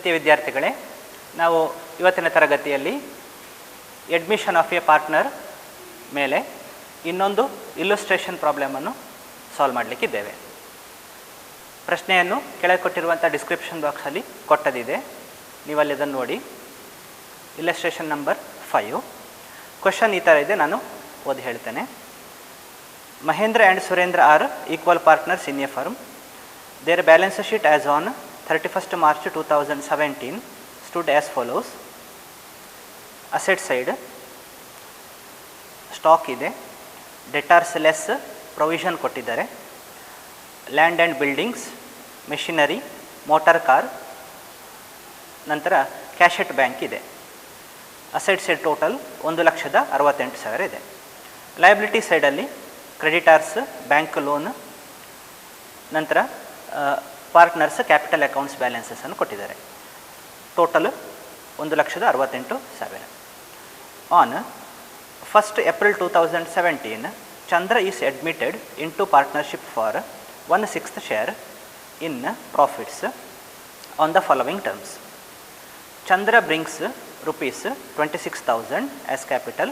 ಪ್ರೀತಿಯ ವಿದ್ಯಾರ್ಥಿಗಳೇ, ನಾವು ಇವತ್ತಿನ ತರಗತಿಯಲ್ಲಿ ಅಡ್ಮಿಷನ್ ಆಫ್ ಎ ಪಾರ್ಟ್ನರ್ ಮೇಲೆ ಇನ್ನೊಂದು ಇಲ್ಲುಸ್ಟ್ರೇಷನ್ ಪ್ರಾಬ್ಲಮನ್ನು ಸಾಲ್ವ್ ಮಾಡಲಿಕ್ಕಿದ್ದೇವೆ. ಪ್ರಶ್ನೆಯನ್ನು ಕೆಳಗೆ ಕೊಟ್ಟಿರುವಂಥ ಡಿಸ್ಕ್ರಿಪ್ಷನ್ ಬಾಕ್ಸಲ್ಲಿ ಕೊಟ್ಟದಿದೆ, ನೀವಲ್ಲಿ ಅದನ್ನು ನೋಡಿ. Illustration number 5. ಕ್ವಶನ್ ಈ ಥರ ಇದೆ, ನಾನು ಓದಿ ಹೇಳ್ತೇನೆ. Mahendra and Surendra are equal partners in a firm. Their balance sheet as on 31st March 2017 stood as follows. Asset side stock ಇದೆ, ಡೆಟಾರ್ಸ್ ಲೆಸ್ ಪ್ರೊವಿಷನ್ ಕೊಟ್ಟಿದ್ದಾರೆ, land and buildings, machinery, motor car, ನಂತರ cash at bank ಇದೆ. Asset side total 1,68,000 ಇದೆ. Liability ಸೈಡಲ್ಲಿ creditors, bank loan, ನಂತರ partners capital accounts ಬ್ಯಾಲೆನ್ಸಸನ್ನು ಕೊಟ್ಟಿದ್ದಾರೆ. Total 1,68,000. On 1st April 2017 Chandra is admitted into partnership for 1/6 share in profits on the following terms. Chandra brings rupees 26,000 as capital.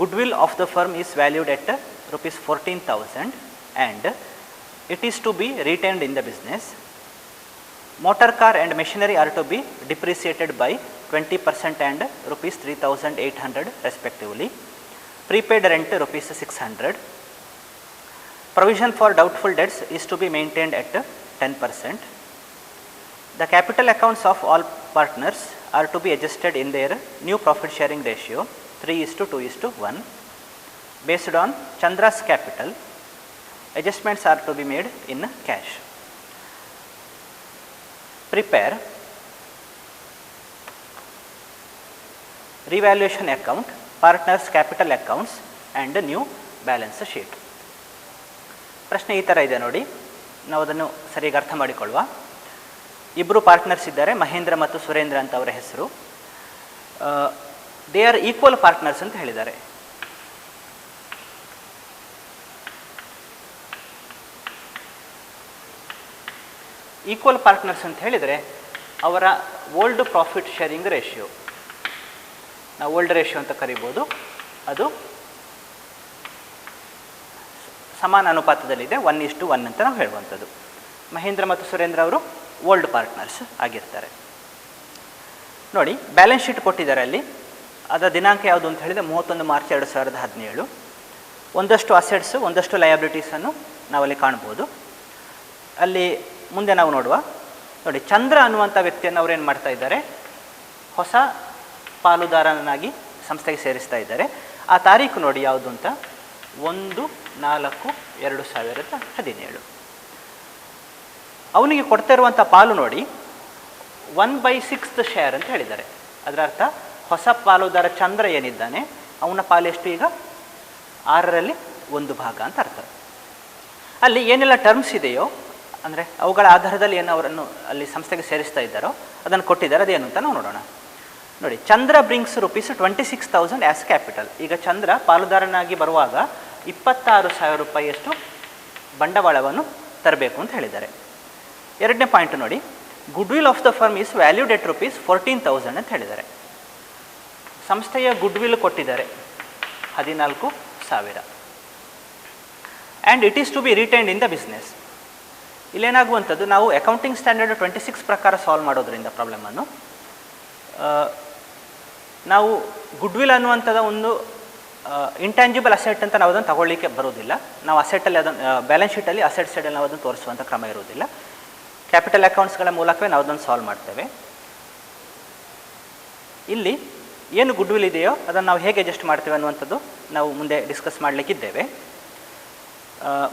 Goodwill of the firm is valued at rupees 14,000 and it is to be retained in the business. Motor car and machinery are to be depreciated by 20% and rupees 3,800 respectively. Prepaid rent rupees 600. Provision for doubtful debts is to be maintained at 10%. The capital accounts of all partners are to be adjusted in their new profit sharing ratio 3:2:1. Based on Chandra's capital, adjustments are to be made in cash. Prepare revaluation account, partners capital accounts and new balance sheet. ಪ್ರಶ್ನೆ ಈ ಥರ ಇದೆ ನೋಡಿ, ನಾವು ಅದನ್ನು ಸರಿಯಾಗಿ ಅರ್ಥ ಮಾಡಿಕೊಳ್ಳುವ. ಇಬ್ಬರು ಪಾರ್ಟ್ನರ್ಸ್ ಇದ್ದಾರೆ, ಮಹೇಂದ್ರ ಮತ್ತು ಸುರೇಂದ್ರ ಅಂತ ಅವರ ಹೆಸರು. ದೇ ಆರ್ ಈಕ್ವಲ್ ಪಾರ್ಟ್ನರ್ಸ್ ಅಂತ ಹೇಳಿದ್ದಾರೆ. ಈಕ್ವಲ್ ಪಾರ್ಟ್ನರ್ಸ್ ಅಂತ ಹೇಳಿದರೆ ಅವರ ಓಲ್ಡ್ ಪ್ರಾಫಿಟ್ ಶೇರಿಂಗ್ ರೇಷಿಯೋ, ನಾವು ಓಲ್ಡ್ ರೇಷಿಯೋ ಅಂತ ಕರಿಬೋದು, ಅದು ಸಮಾನ ಅನುಪಾತದಲ್ಲಿದೆ, 1:1 ಅಂತ ನಾವು ಹೇಳುವಂಥದ್ದು. ಮಹೇಂದ್ರ ಮತ್ತು ಸುರೇಂದ್ರ ಅವರು ಓಲ್ಡ್ ಪಾರ್ಟ್ನರ್ಸ್ ಆಗಿರ್ತಾರೆ. ನೋಡಿ, ಬ್ಯಾಲೆನ್ಸ್ ಶೀಟ್ ಕೊಟ್ಟಿದ್ದಾರೆ ಅಲ್ಲಿ. ಅದರ ದಿನಾಂಕ ಯಾವುದು ಅಂತ ಹೇಳಿದರೆ 31 ಮಾರ್ಚ್ 2017. ಒಂದಷ್ಟು ಅಸೆಟ್ಸು, ಒಂದಷ್ಟು ಲಯಬಿಲಿಟೀಸನ್ನು ನಾವಲ್ಲಿ ಕಾಣ್ಬೋದು. ಅಲ್ಲಿ ಮುಂದೆ ನಾವು ನೋಡುವ. ನೋಡಿ, ಚಂದ್ರ ಅನ್ನುವಂಥ ವ್ಯಕ್ತಿಯನ್ನು ಅವರೇನು ಮಾಡ್ತಾ ಇದ್ದಾರೆ, ಹೊಸ ಪಾಲುದಾರನಾಗಿ ಸಂಸ್ಥೆಗೆ ಸೇರಿಸ್ತಾ ಇದ್ದಾರೆ. ಆ ತಾರೀಕು ನೋಡಿ ಯಾವುದು ಅಂತ, 1/4/2017. ಅವನಿಗೆ ಕೊಡ್ತಾ ಇರುವಂಥ ಪಾಲು ನೋಡಿ 1/6 ಶೇರ್ ಅಂತ ಹೇಳಿದ್ದಾರೆ. ಅದರ ಅರ್ಥ ಹೊಸ ಪಾಲುದಾರ ಚಂದ್ರ ಏನಿದ್ದಾನೆ ಅವನ ಪಾಲೆಷ್ಟು ಈಗ 1/6 ಅಂತ ಅರ್ಥ. ಅಲ್ಲಿ ಏನೆಲ್ಲ ಟರ್ಮ್ಸ್ ಇದೆಯೋ, ಅಂದರೆ ಅವುಗಳ ಆಧಾರದಲ್ಲಿ ಏನು ಅವರನ್ನು ಅಲ್ಲಿ ಸಂಸ್ಥೆಗೆ ಸೇರಿಸ್ತಾ ಇದ್ದಾರೋ ಅದನ್ನು ಕೊಟ್ಟಿದ್ದಾರೆ. ಅದೇನು ಅಂತ ನಾವು ನೋಡೋಣ. ನೋಡಿ, ಚಂದ್ರ ಬ್ರಿಂಗ್ಸ್ rupees 26,000 ಆ್ಯಸ್ ಕ್ಯಾಪಿಟಲ್. ಈಗ ಚಂದ್ರ ಪಾಲುದಾರನಾಗಿ ಬರುವಾಗ 26,000 ರೂಪಾಯಿಯಷ್ಟು ಬಂಡವಾಳವನ್ನು ತರಬೇಕು ಅಂತ ಹೇಳಿದ್ದಾರೆ. ಎರಡನೇ ಪಾಯಿಂಟ್ ನೋಡಿ, goodwill of the firm is valued at rupees 14,000 ಅಂತ ಹೇಳಿದ್ದಾರೆ. ಸಂಸ್ಥೆಯ ಗುಡ್ವಿಲ್ ಕೊಟ್ಟಿದ್ದಾರೆ 14,000. And it is to be retained in the business. ಇಲ್ಲೇನಾಗುವಂಥದ್ದು, ನಾವು ಅಕೌಂಟಿಂಗ್ ಸ್ಟ್ಯಾಂಡರ್ಡ್ 26 ಪ್ರಕಾರ ಸಾಲ್ವ್ ಮಾಡೋದ್ರಿಂದ ಪ್ರಾಬ್ಲಮನ್ನು ನಾವು ಗುಡ್ವಿಲ್ ಅನ್ನುವಂಥದ್ದು ಒಂದು ಇಂಟ್ಯಾಂಜಿಬಲ್ ಅಸೆಟ್ ಅಂತ ನಾವು ಅದನ್ನು ತಗೊಳ್ಳಿಕ್ಕೆ ಬರೋದಿಲ್ಲ. ನಾವು ಅಸೆಟಲ್ಲಿ ಅದನ್ನು ಬ್ಯಾಲೆನ್ಸ್ ಶೀಟಲ್ಲಿ ಅಸೆಟ್ ಸೈಡಲ್ಲಿ ನಾವು ಅದನ್ನು ತೋರಿಸುವಂಥ ಕ್ರಮ ಇರೋದಿಲ್ಲ. ಕ್ಯಾಪಿಟಲ್ ಅಕೌಂಟ್ಸ್ಗಳ ಮೂಲಕವೇ ನಾವು ಅದನ್ನು ಸಾಲ್ವ್ ಮಾಡ್ತೇವೆ. ಇಲ್ಲಿ ಏನು ಗುಡ್ವಿಲ್ ಇದೆಯೋ ಅದನ್ನು ನಾವು ಹೇಗೆ ಅಡ್ಜಸ್ಟ್ ಮಾಡ್ತೇವೆ ಅನ್ನುವಂಥದ್ದು ನಾವು ಮುಂದೆ ಡಿಸ್ಕಸ್ ಮಾಡಲಿಕ್ಕಿದ್ದೇವೆ.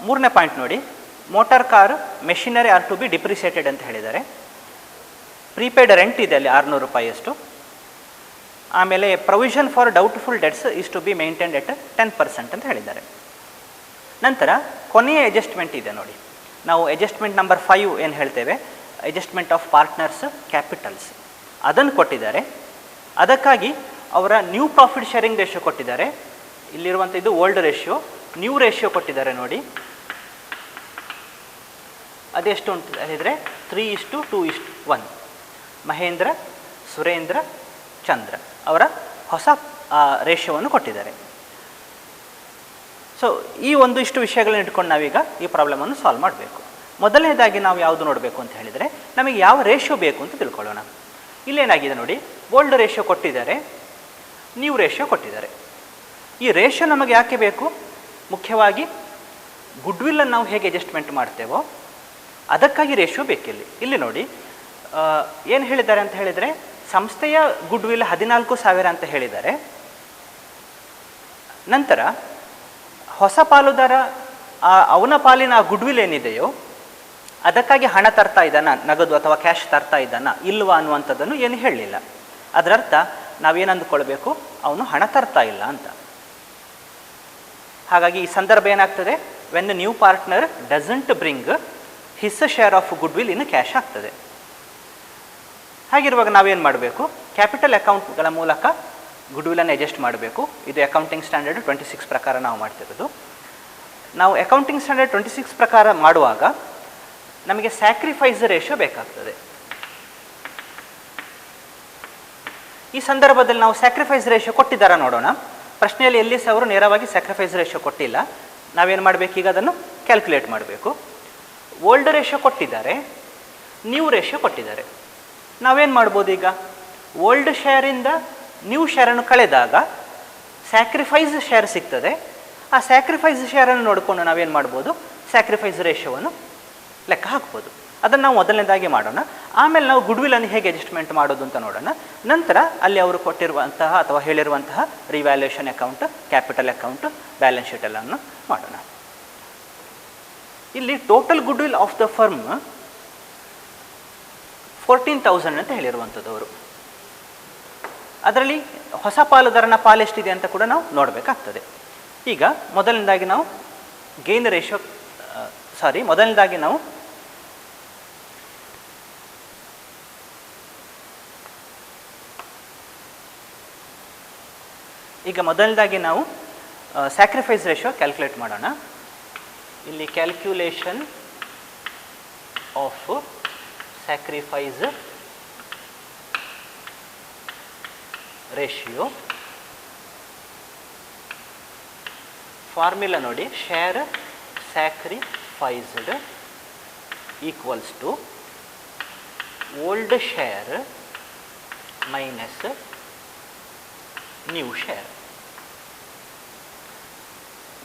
ಮೂರನೇ ಪಾಯಿಂಟ್ ನೋಡಿ, motor car, machinery are to be depreciated ಅಂತ ಹೇಳಿದ್ದಾರೆ. ಪ್ರೀಪೇಯ್ಡ್ ರೆಂಟ್ ಇದೆ ಅಲ್ಲಿ 600 ರೂಪಾಯಿಯಷ್ಟು. ಆಮೇಲೆ provision for doubtful debts is to be maintained at 10% ಅಂತ ಹೇಳಿದ್ದಾರೆ. ನಂತರ ಕೊನೆಯ ಅಡ್ಜಸ್ಟ್ಮೆಂಟ್ ಇದೆ ನೋಡಿ, ನಾವು ಅಡ್ಜಸ್ಟ್ಮೆಂಟ್ ನಂಬರ್ 5 ಏನು ಹೇಳ್ತೇವೆ, ಅಡ್ಜಸ್ಟ್ಮೆಂಟ್ ಆಫ್ ಪಾರ್ಟ್ನರ್ಸ್ ಕ್ಯಾಪಿಟಲ್ಸ್, ಅದನ್ನು ಕೊಟ್ಟಿದ್ದಾರೆ. ಅದಕ್ಕಾಗಿ ಅವರ ನ್ಯೂ ಪ್ರಾಫಿಟ್ ಶೇರಿಂಗ್ ರೇಷಿಯೋ ಕೊಟ್ಟಿದ್ದಾರೆ. ಇಲ್ಲಿರುವಂಥ ಇದು ಓಲ್ಡ್ ರೇಷಿಯೋ, ನ್ಯೂ ರೇಷಿಯೋ ಕೊಟ್ಟಿದ್ದಾರೆ ನೋಡಿ. ಅದೆಷ್ಟು ಅಂತ ಹೇಳಿದರೆ 3:2:1. ಮಹೇಂದ್ರ, ಸುರೇಂದ್ರ, ಚಂದ್ರ ಅವರ ಹೊಸ ರೇಷಿಯೋವನ್ನು ಕೊಟ್ಟಿದ್ದಾರೆ. ಸೊ ಈ ಒಂದಿಷ್ಟು ವಿಷಯಗಳನ್ನ ಇಟ್ಕೊಂಡು ನಾವೀಗ ಈ ಪ್ರಾಬ್ಲಮನ್ನು ಸಾಲ್ವ್ ಮಾಡಬೇಕು. ಮೊದಲನೇದಾಗಿ ನಾವು ಯಾವುದು ನೋಡಬೇಕು ಅಂತ ಹೇಳಿದರೆ, ನಮಗೆ ಯಾವ ರೇಷಿಯೋ ಬೇಕು ಅಂತ ತಿಳ್ಕೊಳ್ಳೋಣ. ಇಲ್ಲೇನಾಗಿದೆ ನೋಡಿ, ಓಲ್ಡ್ ರೇಷಿಯೋ ಕೊಟ್ಟಿದ್ದಾರೆ, ನ್ಯೂ ರೇಷಿಯೋ ಕೊಟ್ಟಿದ್ದಾರೆ. ಈ ರೇಷಿಯೋ ನಮಗೆ ಯಾಕೆ ಬೇಕು? ಮುಖ್ಯವಾಗಿ ಗುಡ್ವಿಲ್ಲನ್ನು ನಾವು ಹೇಗೆ ಅಡ್ಜಸ್ಟ್ಮೆಂಟ್ ಮಾಡ್ತೇವೋ ಅದಕ್ಕಾಗಿ ರೇಷಿಯೋ ಬೇಕಿಲ್ಲಿ. ಇಲ್ಲಿ ನೋಡಿ ಏನು ಹೇಳಿದ್ದಾರೆ ಅಂತ ಹೇಳಿದರೆ, ಸಂಸ್ಥೆಯ ಗುಡ್ವಿಲ್ 14,000 ಅಂತ ಹೇಳಿದ್ದಾರೆ. ನಂತರ ಹೊಸ ಪಾಲುದಾರ ಅವನ ಪಾಲಿನ ಗುಡ್ವಿಲ್ ಏನಿದೆಯೋ ಅದಕ್ಕಾಗಿ ಹಣ ತರ್ತಾ ಇದ್ದಾನ, ನಗದು ಅಥವಾ ಕ್ಯಾಶ್ ತರ್ತಾ ಇದ್ದಾನ ಇಲ್ವಾ ಅನ್ನುವಂಥದ್ದನ್ನು ಏನು ಹೇಳಲಿಲ್ಲ. ಅದರರ್ಥ ನಾವೇನು ಅಂದುಕೊಳ್ಬೇಕು, ಅವನು ಹಣ ತರ್ತಾ ಇಲ್ಲ ಅಂತ. ಹಾಗಾಗಿ ಈ ಸಂದರ್ಭ ಏನಾಗ್ತದೆ, when new partner doesn't bring his share of goodwill in cash ಆಗ್ತದೆ. ಹಾಗಿರುವಾಗ ನಾವೇನು ಮಾಡಬೇಕು, ಕ್ಯಾಪಿಟಲ್ ಅಕೌಂಟ್ಗಳ ಮೂಲಕ ಗುಡ್ವಿಲನ್ನು ಅಡ್ಜಸ್ಟ್ ಮಾಡಬೇಕು. ಇದು ಅಕೌಂಟಿಂಗ್ ಸ್ಟ್ಯಾಂಡರ್ಡ್ 26 ಪ್ರಕಾರ ನಾವು ಮಾಡ್ತಿರೋದು. ನಾವು ಅಕೌಂಟಿಂಗ್ ಸ್ಟ್ಯಾಂಡರ್ಡ್ 26 ಪ್ರಕಾರ ಮಾಡುವಾಗ ನಮಗೆ ಸ್ಯಾಕ್ರಿಫೈಸ್ ರೇಷಿಯೋ ಬೇಕಾಗ್ತದೆ. ಈ ಸಂದರ್ಭದಲ್ಲಿ ನಾವು ಸ್ಯಾಕ್ರಿಫೈಸ್ ರೇಷಿಯೋ ಕೊಟ್ಟಿದ್ದಾರಾ ನೋಡೋಣ. ಪ್ರಶ್ನೆಯಲ್ಲಿ ಎಲ್ಲಿ ಸಹ ಅವರು ನೇರವಾಗಿ ಸ್ಯಾಕ್ರಿಫೈಸ್ ರೇಷಿಯೋ ಕೊಟ್ಟಿಲ್ಲ. ನಾವೇನು ಮಾಡಬೇಕು, ಈಗ ಅದನ್ನು ಕ್ಯಾಲ್ಕುಲೇಟ್ ಮಾಡಬೇಕು. ಓಲ್ಡ್ ರೇಷಿಯೋ ಕೊಟ್ಟಿದ್ದಾರೆ, ನ್ಯೂ ರೇಷಿಯೋ ಕೊಟ್ಟಿದ್ದಾರೆ. ನಾವೇನು ಮಾಡ್ಬೋದು, ಈಗ ಓಲ್ಡ್ ಶೇರಿಂದ ನ್ಯೂ ಶೇರನ್ನು ಕಳೆದಾಗ ಸ್ಯಾಕ್ರಿಫೈಸ್ ಶೇರ್ ಸಿಗ್ತದೆ. ಆ ಸ್ಯಾಕ್ರಿಫೈಸ್ ಶೇರನ್ನು ನೋಡಿಕೊಂಡು ನಾವೇನು ಮಾಡ್ಬೋದು, ಸ್ಯಾಕ್ರಿಫೈಸ್ ರೇಷಿಯೋವನ್ನು ಲೆಕ್ಕ ಹಾಕ್ಬೋದು. ಅದನ್ನು ನಾವು ಮೊದಲನೇದಾಗಿ ಮಾಡೋಣ. ಆಮೇಲೆ ನಾವು ಗುಡ್ವಿಲನ್ನು ಹೇಗೆ ಅಡ್ಜಸ್ಟ್ಮೆಂಟ್ ಮಾಡೋದು ಅಂತ ನೋಡೋಣ. ನಂತರ ಅಲ್ಲಿ ಅವರು ಕೊಟ್ಟಿರುವಂತಹ ಅಥವಾ ಹೇಳಿರುವಂತಹ revaluation account, capital account, balance sheet ಎಲ್ಲವನ್ನು ಮಾಡೋಣ. ಇಲ್ಲಿ total goodwill of the firm 14,000 ಅಂತ ಹೇಳಿರುವಂಥದ್ದು ಅವರು. ಅದರಲ್ಲಿ ಹೊಸ ಪಾಲುದಾರನ ಪಾಲೆಷ್ಟಿದೆ ಅಂತ ಕೂಡ ನಾವು ನೋಡಬೇಕಾಗ್ತದೆ. ಈಗ ಮೊದಲನೇದಾಗಿ ನಾವು ಮೊದಲನೇದಾಗಿ ನಾವು ಸ್ಯಾಕ್ರಿಫೈಸ್ ರೇಷಿಯೋ ಕ್ಯಾಲ್ಕುಲೇಟ್ ಮಾಡೋಣ. ಇಲ್ಲಿ calculation of sacrifice ratio. Formula ನೋಡಿ, share sacrificed equals to old share minus new share.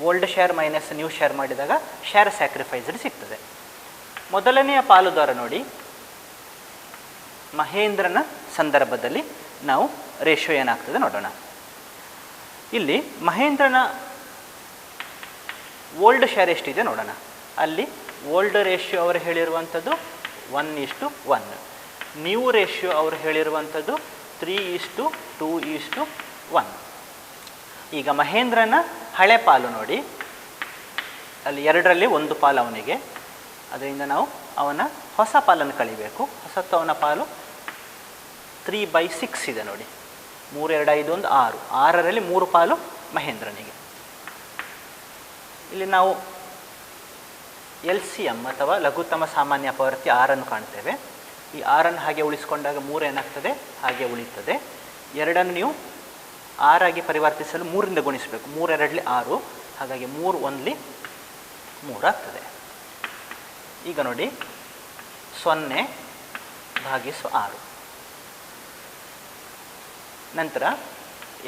Old share minus new share ಮಾಡಿದಾಗ ಶೇರ್ ಸ್ಯಾಕ್ರಿಫೈಸ್ಡ್ ಸಿಗ್ತದೆ. ಮೊದಲನೆಯ ಪಾಲುದಾರ ನೋಡಿ, ಮಹೇಂದ್ರನ ಸಂದರ್ಭದಲ್ಲಿ ನಾವು ರೇಷಿಯೋ ಏನಾಗ್ತದೆ ನೋಡೋಣ. ಇಲ್ಲಿ ಮಹೇಂದ್ರನ ಓಲ್ಡ್ ಶೇರ್ ಎಷ್ಟಿದೆ ನೋಡೋಣ. ಅಲ್ಲಿ ಓಲ್ಡ್ ರೇಷಿಯೋ ಅವರು ಹೇಳಿರುವಂಥದ್ದು 1:1, ನ್ಯೂ ರೇಷಿಯೋ ಅವರು ಹೇಳಿರುವಂಥದ್ದು 3:2:1. ಈಗ ಮಹೇಂದ್ರನ ಹಳೆ ಪಾಲು ನೋಡಿ, ಅಲ್ಲಿ 2ರಲ್ಲಿ 1 ಪಾಲು ಅವನಿಗೆ, ಅದರಿಂದ ನಾವು ಅವನ ಹೊಸ ಪಾಲನ್ನು ಕಳಿಬೇಕು. ಹೊಸತವನ ಪಾಲು 3/6 ಇದೆ ನೋಡಿ. 3, 2, 5, 1, 6. 6ರಲ್ಲಿ 3 ಪಾಲು ಮಹೇಂದ್ರನಿಗೆ. ಇಲ್ಲಿ ನಾವು LCM ಅಥವಾ ಲಘುತ್ತಮ ಸಾಮಾನ್ಯ ಅಪವರ್ತಿ 6 ಕಾಣ್ತೇವೆ. ಈ 6 ಹಾಗೆ ಉಳಿಸ್ಕೊಂಡಾಗ 3 ಏನಾಗ್ತದೆ, ಹಾಗೆ ಉಳಿತದೆ. 2 ನೀವು 6 ಆಗಿ ಪರಿವರ್ತಿಸಲು 3ರಿಂದ ಗುಣಿಸಬೇಕು. 3, 2ರಲ್ಲಿ 6, ಹಾಗಾಗಿ 3, 1ಲಿ 3 ಆಗ್ತದೆ. ಈಗ ನೋಡಿ 0/6. ನಂತರ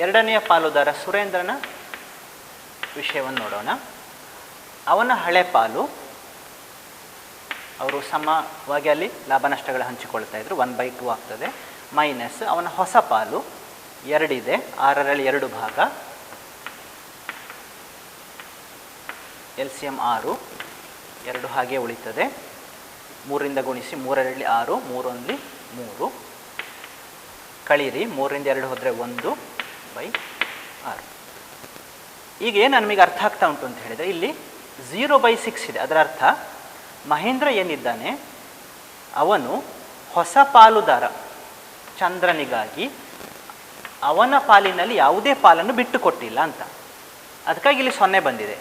2ನೆಯ ಪಾಲುದಾರ ಸುರೇಂದ್ರನ ವಿಷಯವನ್ನು ನೋಡೋಣ. ಅವನ ಹಳೆ ಪಾಲು, ಅವರು ಸಮವಾಗಿ ಅಲ್ಲಿ ಲಾಭ ನಷ್ಟಗಳು ಹಂಚಿಕೊಳ್ತಾ ಇದ್ರು, 1/2 ಆಗ್ತದೆ. ಮೈನಸ್ ಅವನ ಹೊಸ ಪಾಲು 2 ಇದೆ, 6ರಲ್ಲಿ 2 ಭಾಗ, LCM 6, 2 ಹಾಗೆ ಉಳಿತದೆ. 3ರಿಂದ ಗುಣಿಸಿ, 3, 2ರಲ್ಲಿ 6, 3, 1ಲಿ 3, ಕಳೀರಿ, 3ರಿಂದ 2 ಹೋದರೆ 1/6. ಈಗ ಏನು ನಮಗೆ ಅರ್ಥ ಆಗ್ತಾ ಉಂಟು ಅಂತ ಹೇಳಿದರೆ, ಇಲ್ಲಿ 0/6 ಇದೆ. ಅದರ ಅರ್ಥ ಮಹೇಂದ್ರ ಏನಿದ್ದಾನೆ ಅವನು ಹೊಸ ಪಾಲುದಾರ ಚಂದ್ರನಿಗಾಗಿ ಅವನ ಪಾಲಿನಲ್ಲಿ ಯಾವುದೇ ಪಾಲನ್ನು ಬಿಟ್ಟು ಕೊಟ್ಟಿಲ್ಲ ಅಂತ. ಅದಕ್ಕಾಗಿ ಇಲ್ಲಿ 0 ಬಂದಿದೆ.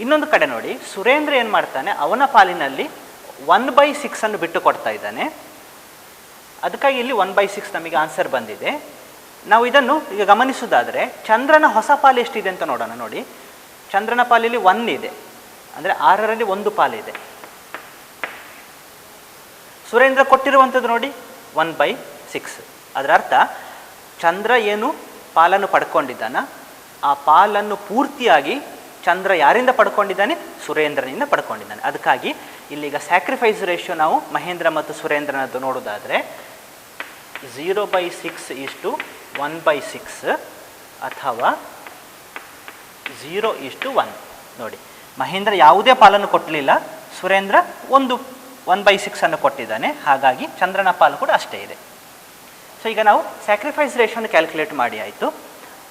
ಇನ್ನೊಂದು ಕಡೆ ನೋಡಿ, ಸುರೇಂದ್ರ ಏನು ಮಾಡ್ತಾನೆ, ಅವನ ಪಾಲಿನಲ್ಲಿ 1/6 ಬಿಟ್ಟು ಕೊಡ್ತಾ ಇದ್ದಾನೆ. ಅದಕ್ಕಾಗಿ ಇಲ್ಲಿ 1/6 ನಮಗೆ ಆನ್ಸರ್ ಬಂದಿದೆ. ನಾವು ಇದನ್ನು ಈಗ ಗಮನಿಸೋದಾದರೆ ಚಂದ್ರನ ಹೊಸ ಪಾಲು ಎಷ್ಟಿದೆ ಅಂತ ನೋಡೋಣ. ನೋಡಿ, ಚಂದ್ರನ ಪಾಲಿಲ್ಲಿ 1 ಇದೆ, ಅಂದರೆ 6ರಲ್ಲಿ 1 ಪಾಲಿದೆ. ಸುರೇಂದ್ರ ಕೊಟ್ಟಿರುವಂಥದ್ದು ನೋಡಿ 1/6. ಅದರ ಅರ್ಥ ಚಂದ್ರ ಏನು ಪಾಲನ್ನು ಪಡ್ಕೊಂಡಿದ್ದಾನ, ಆ ಪಾಲನ್ನು ಪೂರ್ತಿಯಾಗಿ ಚಂದ್ರ ಯಾರಿಂದ ಪಡ್ಕೊಂಡಿದ್ದಾನೆ? ಸುರೇಂದ್ರನಿಂದ ಪಡ್ಕೊಂಡಿದ್ದಾನೆ. ಅದಕ್ಕಾಗಿ ಇಲ್ಲಿಗ ಸ್ಯಾಕ್ರಿಫೈಸ್ ರೇಷಿಯೋ ನಾವು ಮಹೇಂದ್ರ ಮತ್ತು ಸುರೇಂದ್ರನದ್ದು ನೋಡೋದಾದರೆ 0/6 = 1/6 ಅಥವಾ 0:1. ನೋಡಿ, ಮಹೇಂದ್ರ ಯಾವುದೇ ಪಾಲನ್ನು ಕೊಟ್ಟಲಿಲ್ಲ, ಸುರೇಂದ್ರ 1/6 ಕೊಟ್ಟಿದ್ದಾನೆ. ಹಾಗಾಗಿ ಚಂದ್ರನ ಪಾಲು ಕೂಡ ಅಷ್ಟೇ ಇದೆ. ಸೊ ಈಗ ನಾವು ಸ್ಯಾಕ್ರಿಫೈಸ್ ರೇಷಿಯೋನ ಕ್ಯಾಲ್ಕುಲೇಟ್ ಮಾಡಿ ಆಯಿತು.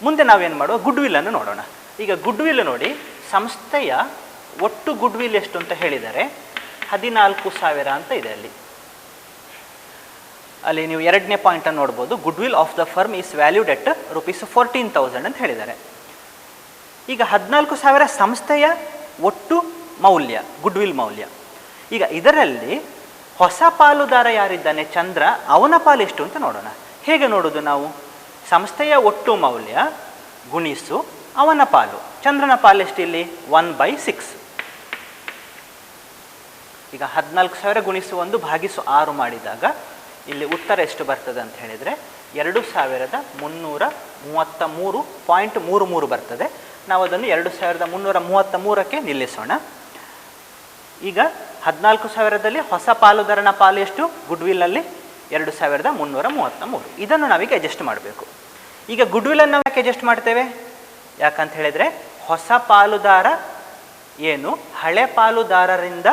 ಮುಂದೆ ನಾವೇನು ಮಾಡುವ, ಗುಡ್ವಿಲ್ಲನ್ನು ನೋಡೋಣ. ಈಗ ಗುಡ್ವಿಲ್ ನೋಡಿ, ಸಂಸ್ಥೆಯ ಒಟ್ಟು ಗುಡ್ವಿಲ್ ಎಷ್ಟು ಅಂತ ಹೇಳಿದರೆ 14,000 ಅಂತ ಇದೆ. ಅಲ್ಲಿ ನೀವು 2ನೇ ಪಾಯಿಂಟನ್ನು ನೋಡ್ಬೋದು. Goodwill of the firm is valued at ₹14,000 ಅಂತ ಹೇಳಿದ್ದಾರೆ. ಈಗ 14,000 ಸಂಸ್ಥೆಯ ಒಟ್ಟು ಮೌಲ್ಯ, ಗುಡ್ವಿಲ್ ಮೌಲ್ಯ. ಈಗ ಇದರಲ್ಲಿ ಹೊಸ ಪಾಲುದಾರ ಯಾರಿದ್ದಾನೆ ಚಂದ್ರ, ಅವನ ಪಾಲು ಎಷ್ಟು ಅಂತ ನೋಡೋಣ. ಹೇಗೆ ನೋಡೋದು ನಾವು? ಸಂಸ್ಥೆಯ ಒಟ್ಟು ಮೌಲ್ಯ ಗುಣಿಸು ಅವನ ಪಾಲು. ಚಂದ್ರನ ಪಾಲು ಎಷ್ಟು ಇಲ್ಲಿ? 1/6. ಈಗ 14,000 ಗುಣಿಸು 1 ಭಾಗಿಸು 6 ಮಾಡಿದಾಗ ಇಲ್ಲಿ ಉತ್ತರ ಎಷ್ಟು ಬರ್ತದೆ ಅಂತ ಹೇಳಿದರೆ 2,333.33 ಬರ್ತದೆ. ನಾವು ಅದನ್ನು 2,333ಕ್ಕೆ ನಿಲ್ಲಿಸೋಣ. ಈಗ 14,000ದಲ್ಲಿ ಹೊಸ ಪಾಲುದಾರನ ಪಾಲು ಎಷ್ಟು? ಗುಡ್ವಿಲ್ಲಲ್ಲಿ 2,333. ಇದನ್ನು ನಾವೀಗ ಅಡ್ಜಸ್ಟ್ ಮಾಡಬೇಕು. ಈಗ ಗುಡ್ವಿಲ್ಲನ್ನು ನಾವು ಯಾಕೆ ಅಡ್ಜಸ್ಟ್ ಮಾಡ್ತೇವೆ? ಯಾಕಂತ ಹೇಳಿದರೆ ಹೊಸ ಪಾಲುದಾರ ಏನು ಹಳೆ ಪಾಲುದಾರರಿಂದ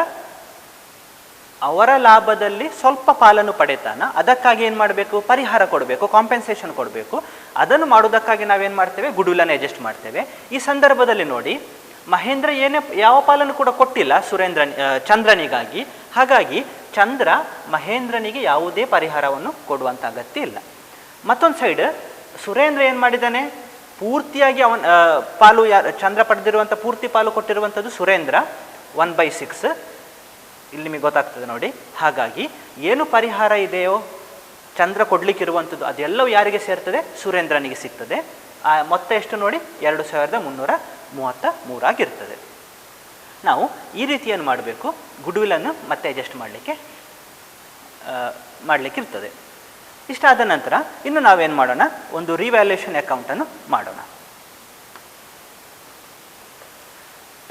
ಅವರ ಲಾಭದಲ್ಲಿ ಸ್ವಲ್ಪ ಪಾಲನ್ನು ಪಡೆತಾನ, ಅದಕ್ಕಾಗಿ ಏನು ಮಾಡಬೇಕು? ಪರಿಹಾರ ಕೊಡಬೇಕು, ಕಾಂಪೆನ್ಸೇಷನ್ ಕೊಡಬೇಕು. ಅದನ್ನು ಮಾಡೋದಕ್ಕಾಗಿ ನಾವೇನು ಮಾಡ್ತೇವೆ? ಗುಡ್ವಿಲ್ಲನ್ನು ಅಡ್ಜಸ್ಟ್ ಮಾಡ್ತೇವೆ. ಈ ಸಂದರ್ಭದಲ್ಲಿ ನೋಡಿ, ಮಹೇಂದ್ರ ಯಾವ ಪಾಲನ್ನು ಕೂಡ ಕೊಟ್ಟಿಲ್ಲ ಚಂದ್ರನಿಗಾಗಿ. ಹಾಗಾಗಿ ಚಂದ್ರ ಮಹೇಂದ್ರನಿಗೆ ಯಾವುದೇ ಪರಿಹಾರವನ್ನು ಕೊಡುವಂಥ ಅಗತ್ಯ ಇಲ್ಲ. ಮತ್ತೊಂದು ಸೈಡ್ ಸುರೇಂದ್ರ ಏನು ಮಾಡಿದ್ದಾನೆ? ಪೂರ್ತಿಯಾಗಿ ಪಾಲು ಚಂದ್ರ ಪಡೆದಿರುವಂಥ ಪೂರ್ತಿ ಪಾಲು ಕೊಟ್ಟಿರುವಂಥದ್ದು ಸುರೇಂದ್ರ 1/6. ಇಲ್ಲಿ ನಿಮಗೆ ಗೊತ್ತಾಗ್ತದೆ ನೋಡಿ. ಹಾಗಾಗಿ ಏನು ಪರಿಹಾರ ಇದೆಯೋ ಚಂದ್ರ ಕೊಡ್ಲಿಕ್ಕಿರುವಂಥದ್ದು ಅದೆಲ್ಲವೂ ಯಾರಿಗೆ ಸೇರ್ತದೆ? ಸುರೇಂದ್ರನಿಗೆ ಸಿಗ್ತದೆ. ಆ ಮೊತ್ತ ಎಷ್ಟು ನೋಡಿ? 2,333 ಆಗಿರ್ತದೆ. ನಾವು ಈ ರೀತಿ ಏನು ಮಾಡಬೇಕು? ಗುಡ್ವಿಲ್ಲನ್ನು ಮತ್ತೆ ಅಡ್ಜಸ್ಟ್ ಮಾಡಲಿಕ್ಕಿರ್ತದೆ. ಇಷ್ಟಾದ ನಂತರ ಇನ್ನು ನಾವೇನು ಮಾಡೋಣ? ಒಂದು ರಿವ್ಯಾಲ್ಯೂಯೇಷನ್ ಅಕೌಂಟನ್ನು ಮಾಡೋಣ.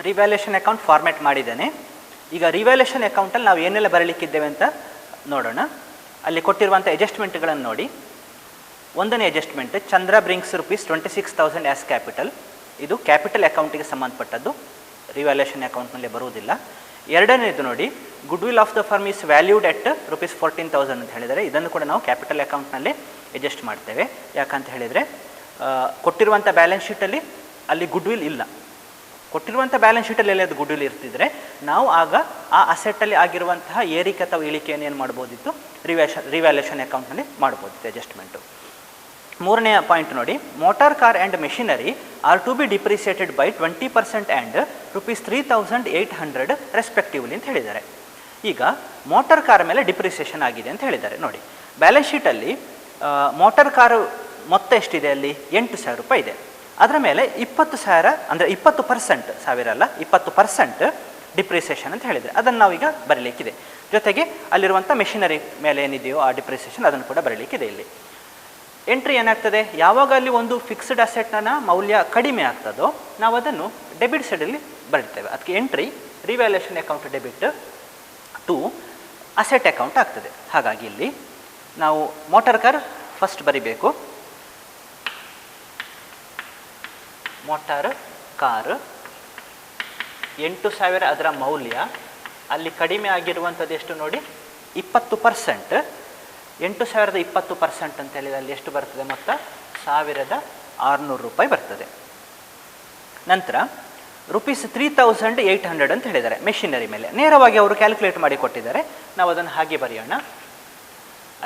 ರಿವ್ಯಾಲ್ಯೂಯೇಷನ್ ಅಕೌಂಟ್ ಫಾರ್ಮ್ಯಾಟ್ ಮಾಡಿದ್ದೇನೆ. ಈಗ ರಿವ್ಯಾಲ್ಯೂಯೇಷನ್ ಅಕೌಂಟಲ್ಲಿ ನಾವು ಏನೆಲ್ಲ ಬರೀಲಿಕ್ಕಿದ್ದೇವೆ ಅಂತ ನೋಡೋಣ. ಅಲ್ಲಿ ಕೊಟ್ಟಿರುವಂಥ ಅಡ್ಜಸ್ಟ್ಮೆಂಟ್ಗಳನ್ನು ನೋಡಿ. 1ನೇ adjustment, Chandra brings ₹26,000 as capital. ಇದು ಕ್ಯಾಪಿಟಲ್ ಅಕೌಂಟಿಗೆ ಸಂಬಂಧಪಟ್ಟದ್ದು, ರಿವ್ಯಾಲ್ಯೂಯೇಷನ್ ಅಕೌಂಟ್ನಲ್ಲಿ ಬರುವುದಿಲ್ಲ. 2ನೇದು ನೋಡಿ, goodwill of the firm is valued at ₹14,000 ಅಂತ ಹೇಳಿದರೆ ಇದನ್ನು ಕೂಡ ನಾವು ಕ್ಯಾಪಿಟಲ್ ಅಕೌಂಟ್ನಲ್ಲಿ ಅಡ್ಜಸ್ಟ್ ಮಾಡ್ತೇವೆ. ಯಾಕಂತ ಹೇಳಿದರೆ ಕೊಟ್ಟಿರುವಂಥ ಬ್ಯಾಲೆನ್ಸ್ ಶೀಟಲ್ಲಿ ಅಲ್ಲಿ ಗುಡ್ವಿಲ್ ಇಲ್ಲ. ಕೊಟ್ಟಿರುವಂಥ ಬ್ಯಾಲೆನ್ಸ್ ಶೀಟಲ್ಲಿ ಎಲ್ಲದು ಗುಡ್ವಿಲ್ ಇರ್ತಿದ್ರೆ ನಾವು ಆಗ ಆ ಅಸೆಟ್ಟಲ್ಲಿ ಆಗಿರುವಂತಹ ಏರಿಕೆ ಅಥವಾ ಇಳಿಕೆಯನ್ನು ಏನು ಮಾಡ್ಬೋದಿತ್ತು? ರಿವ್ಯಾಲ್ಯೂಯೇಷನ್ ಅಕೌಂಟ್ನಲ್ಲಿ ಮಾಡ್ಬೋದಿತ್ತು ಅಡ್ಜಸ್ಟ್ಮೆಂಟು. 3ನೇ ಪಾಯಿಂಟ್ ನೋಡಿ, motor car and machinery are to be depreciated by 20% and ₹3,800 respectively ಅಂತ ಹೇಳಿದ್ದಾರೆ. ಈಗ ಮೋಟಾರ್ ಕಾರ್ ಮೇಲೆ ಡಿಪ್ರಿಸಿಯೇಷನ್ ಆಗಿದೆ ಅಂತ ಹೇಳಿದ್ದಾರೆ. ನೋಡಿ, ಬ್ಯಾಲೆನ್ಸ್ ಶೀಟಲ್ಲಿ ಮೋಟಾರ್ ಕಾರು ಮೊತ್ತ ಎಷ್ಟಿದೆ? ಅಲ್ಲಿ ₹8,000 ಇದೆ. ಅದರ ಮೇಲೆ 20,000 ಅಂದರೆ 20%, 1000 ಅಲ್ಲ 20% ಡಿಪ್ರಿಸಿಯೇಷನ್ ಅಂತ ಹೇಳಿದರೆ ಅದನ್ನು ನಾವೀಗ ಬರೀಲಿಕ್ಕಿದೆ. ಜೊತೆಗೆ ಅಲ್ಲಿರುವಂಥ ಮೆಷಿನರಿ ಮೇಲೆ ಏನಿದೆಯೋ ಆ ಡಿಪ್ರಿಸಿಯೇಷನ್ ಅದನ್ನು ಕೂಡ ಬರೀಲಿಕ್ಕಿದೆ. ಇಲ್ಲಿ ಎಂಟ್ರಿ ಏನಾಗ್ತದೆ? ಯಾವಾಗ ಅಲ್ಲಿ ಒಂದು ಫಿಕ್ಸ್ಡ್ ಅಸೆಟ್ನ ಮೌಲ್ಯ ಕಡಿಮೆ ಆಗ್ತದೋ ನಾವು ಅದನ್ನು ಡೆಬಿಟ್ ಸೈಡಲ್ಲಿ ಬರೀತೇವೆ. ಅದಕ್ಕೆ entry revaluation account debit to asset account ಆಗ್ತದೆ. ಹಾಗಾಗಿ ಇಲ್ಲಿ ನಾವು ಮೋಟಾರ್ ಕಾರ್ ಫಸ್ಟ್ ಬರಿಬೇಕು. ಮೋಟಾರ್ ಕಾರ್ 8,000 ಅದರ ಮೌಲ್ಯ, ಅಲ್ಲಿ ಕಡಿಮೆ ಆಗಿರುವಂಥದ್ದು ಎಷ್ಟು ನೋಡಿ? 20%. 8,000ದ 20% ಅಂತ ಹೇಳಿದರೆ ಅಲ್ಲಿ ಎಷ್ಟು ಬರ್ತದೆ? ಮೊತ್ತ ₹1,600 ಬರ್ತದೆ. ನಂತರ ₹3,800 ಅಂತ ಹೇಳಿದ್ದಾರೆ ಮೆಷಿನರಿ ಮೇಲೆ. ನೇರವಾಗಿ ಅವರು ಕ್ಯಾಲ್ಕುಲೇಟ್ ಮಾಡಿ ಕೊಟ್ಟಿದ್ದಾರೆ, ನಾವು ಅದನ್ನು ಹಾಗೆ ಬರೆಯೋಣ.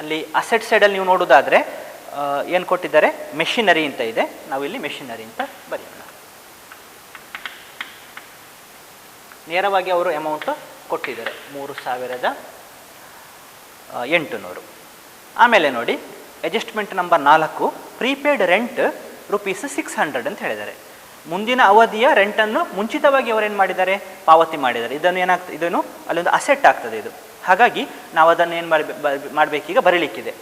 ಅಲ್ಲಿ ಅಸೆಟ್ ಸೈಡಲ್ಲಿ ನೀವು ನೋಡೋದಾದರೆ ಏನು ಕೊಟ್ಟಿದ್ದಾರೆ? ಮೆಷಿನರಿ ಅಂತ ಇದೆ, ನಾವು ಇಲ್ಲಿ ಮೆಷಿನರಿ ಅಂತ ಬರೆಯೋಣ. ನೇರವಾಗಿ ಅವರು ಅಮೌಂಟು ಕೊಟ್ಟಿದ್ದಾರೆ 3,800. ಆಮೇಲೆ ನೋಡಿ ಅಡ್ಜಸ್ಟ್ಮೆಂಟ್ ನಂಬರ್ 4 ಪ್ರೀಪೇಯ್ಡ್ ರೆಂಟ್ ₹600 ಅಂತ ಹೇಳಿದ್ದಾರೆ. ಮುಂದಿನ ಅವಧಿಯ ರೆಂಟನ್ನು ಮುಂಚಿತವಾಗಿ ಅವರೇನು ಮಾಡಿದ್ದಾರೆ, ಪಾವತಿ ಮಾಡಿದ್ದಾರೆ. ಇದನ್ನು ಏನಾಗ್ತದೆ, ಇದನ್ನು ಅಲ್ಲೊಂದು ಅಸೆಟ್ ಆಗ್ತದೆ ಇದು. ಹಾಗಾಗಿ ನಾವು ಅದನ್ನು ಏನು ಮಾಡಬೇಕೀಗ, ಬರೀಲಿಕ್ಕಿದೆ.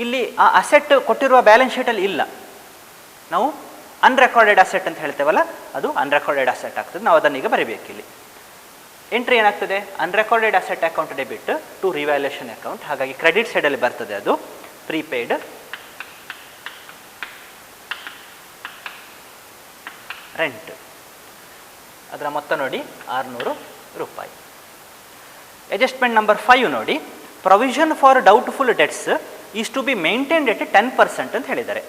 ಇಲ್ಲಿ ಆ ಅಸೆಟ್ ಕೊಟ್ಟಿರುವ ಬ್ಯಾಲೆನ್ಸ್ ಶೀಟಲ್ಲಿ ಇಲ್ಲ. ನಾವು ಅನ್ರೆಕಾರ್ಡೆಡ್ ಅಸೆಟ್ ಅಂತ ಹೇಳ್ತೇವಲ್ಲ, ಅದು ಅನ್ರೆಕಾರ್ಡೆಡ್ ಅಸೆಟ್ ಆಗ್ತದೆ. ನಾವು ಅದನ್ನೀಗ ಬರೀಬೇಕಿಲ್ಲಿ. ಎಂಟ್ರಿ ಏನಾಗ್ತದೆ, unrecorded asset account debit to revaluation account. ಹಾಗಾಗಿ ಕ್ರೆಡಿಟ್ ಸೈಡಲ್ಲಿ ಬರ್ತದೆ ಅದು ಪ್ರೀಪೇಯ್ಡ್ ರೆಂಟ್. ಅದರ ಮೊತ್ತ ನೋಡಿ ₹600. ಅಡ್ಜಸ್ಟ್ಮೆಂಟ್ ನಂಬರ್ 5 ನೋಡಿ, provision for doubtful debts is to be maintained at 10% ಅಂತ ಹೇಳಿದ್ದಾರೆ.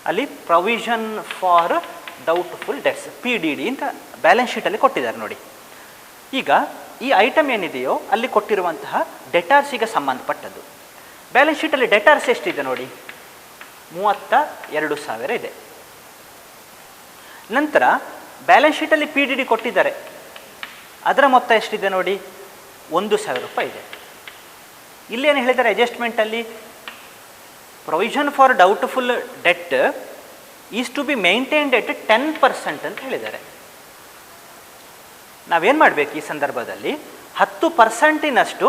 ಅಲ್ಲಿ provision for doubtful debts PDD ಅಂತ ಬ್ಯಾಲೆನ್ಸ್ ಶೀಟಲ್ಲಿ ಕೊಟ್ಟಿದ್ದಾರೆ ನೋಡಿ. ಈಗ ಈ ಐಟಮ್ ಏನಿದೆಯೋ ಅಲ್ಲಿ ಕೊಟ್ಟಿರುವಂತಹ ಡೆಟಾರ್ಸಿಗೆ ಸಂಬಂಧಪಟ್ಟದ್ದು. ಬ್ಯಾಲೆನ್ಸ್ ಶೀಟಲ್ಲಿ ಡೆಟಾರ್ಸ್ ಎಷ್ಟಿದೆ ನೋಡಿ, 32,000 ಇದೆ. ನಂತರ ಬ್ಯಾಲೆನ್ಸ್ ಶೀಟಲ್ಲಿ PDD ಕೊಟ್ಟಿದ್ದಾರೆ, ಅದರ ಮೊತ್ತ ಎಷ್ಟಿದೆ ನೋಡಿ, ₹1,000 ಇದೆ. ಇಲ್ಲೇನು ಹೇಳಿದ್ದಾರೆ ಅಡ್ಜಸ್ಟ್ಮೆಂಟಲ್ಲಿ, provision for doubtful debt is to be maintained at 10% ಅಂತ ಹೇಳಿದ್ದಾರೆ. ನಾವೇನು ಮಾಡಬೇಕು ಈ ಸಂದರ್ಭದಲ್ಲಿ, 10%ನಷ್ಟು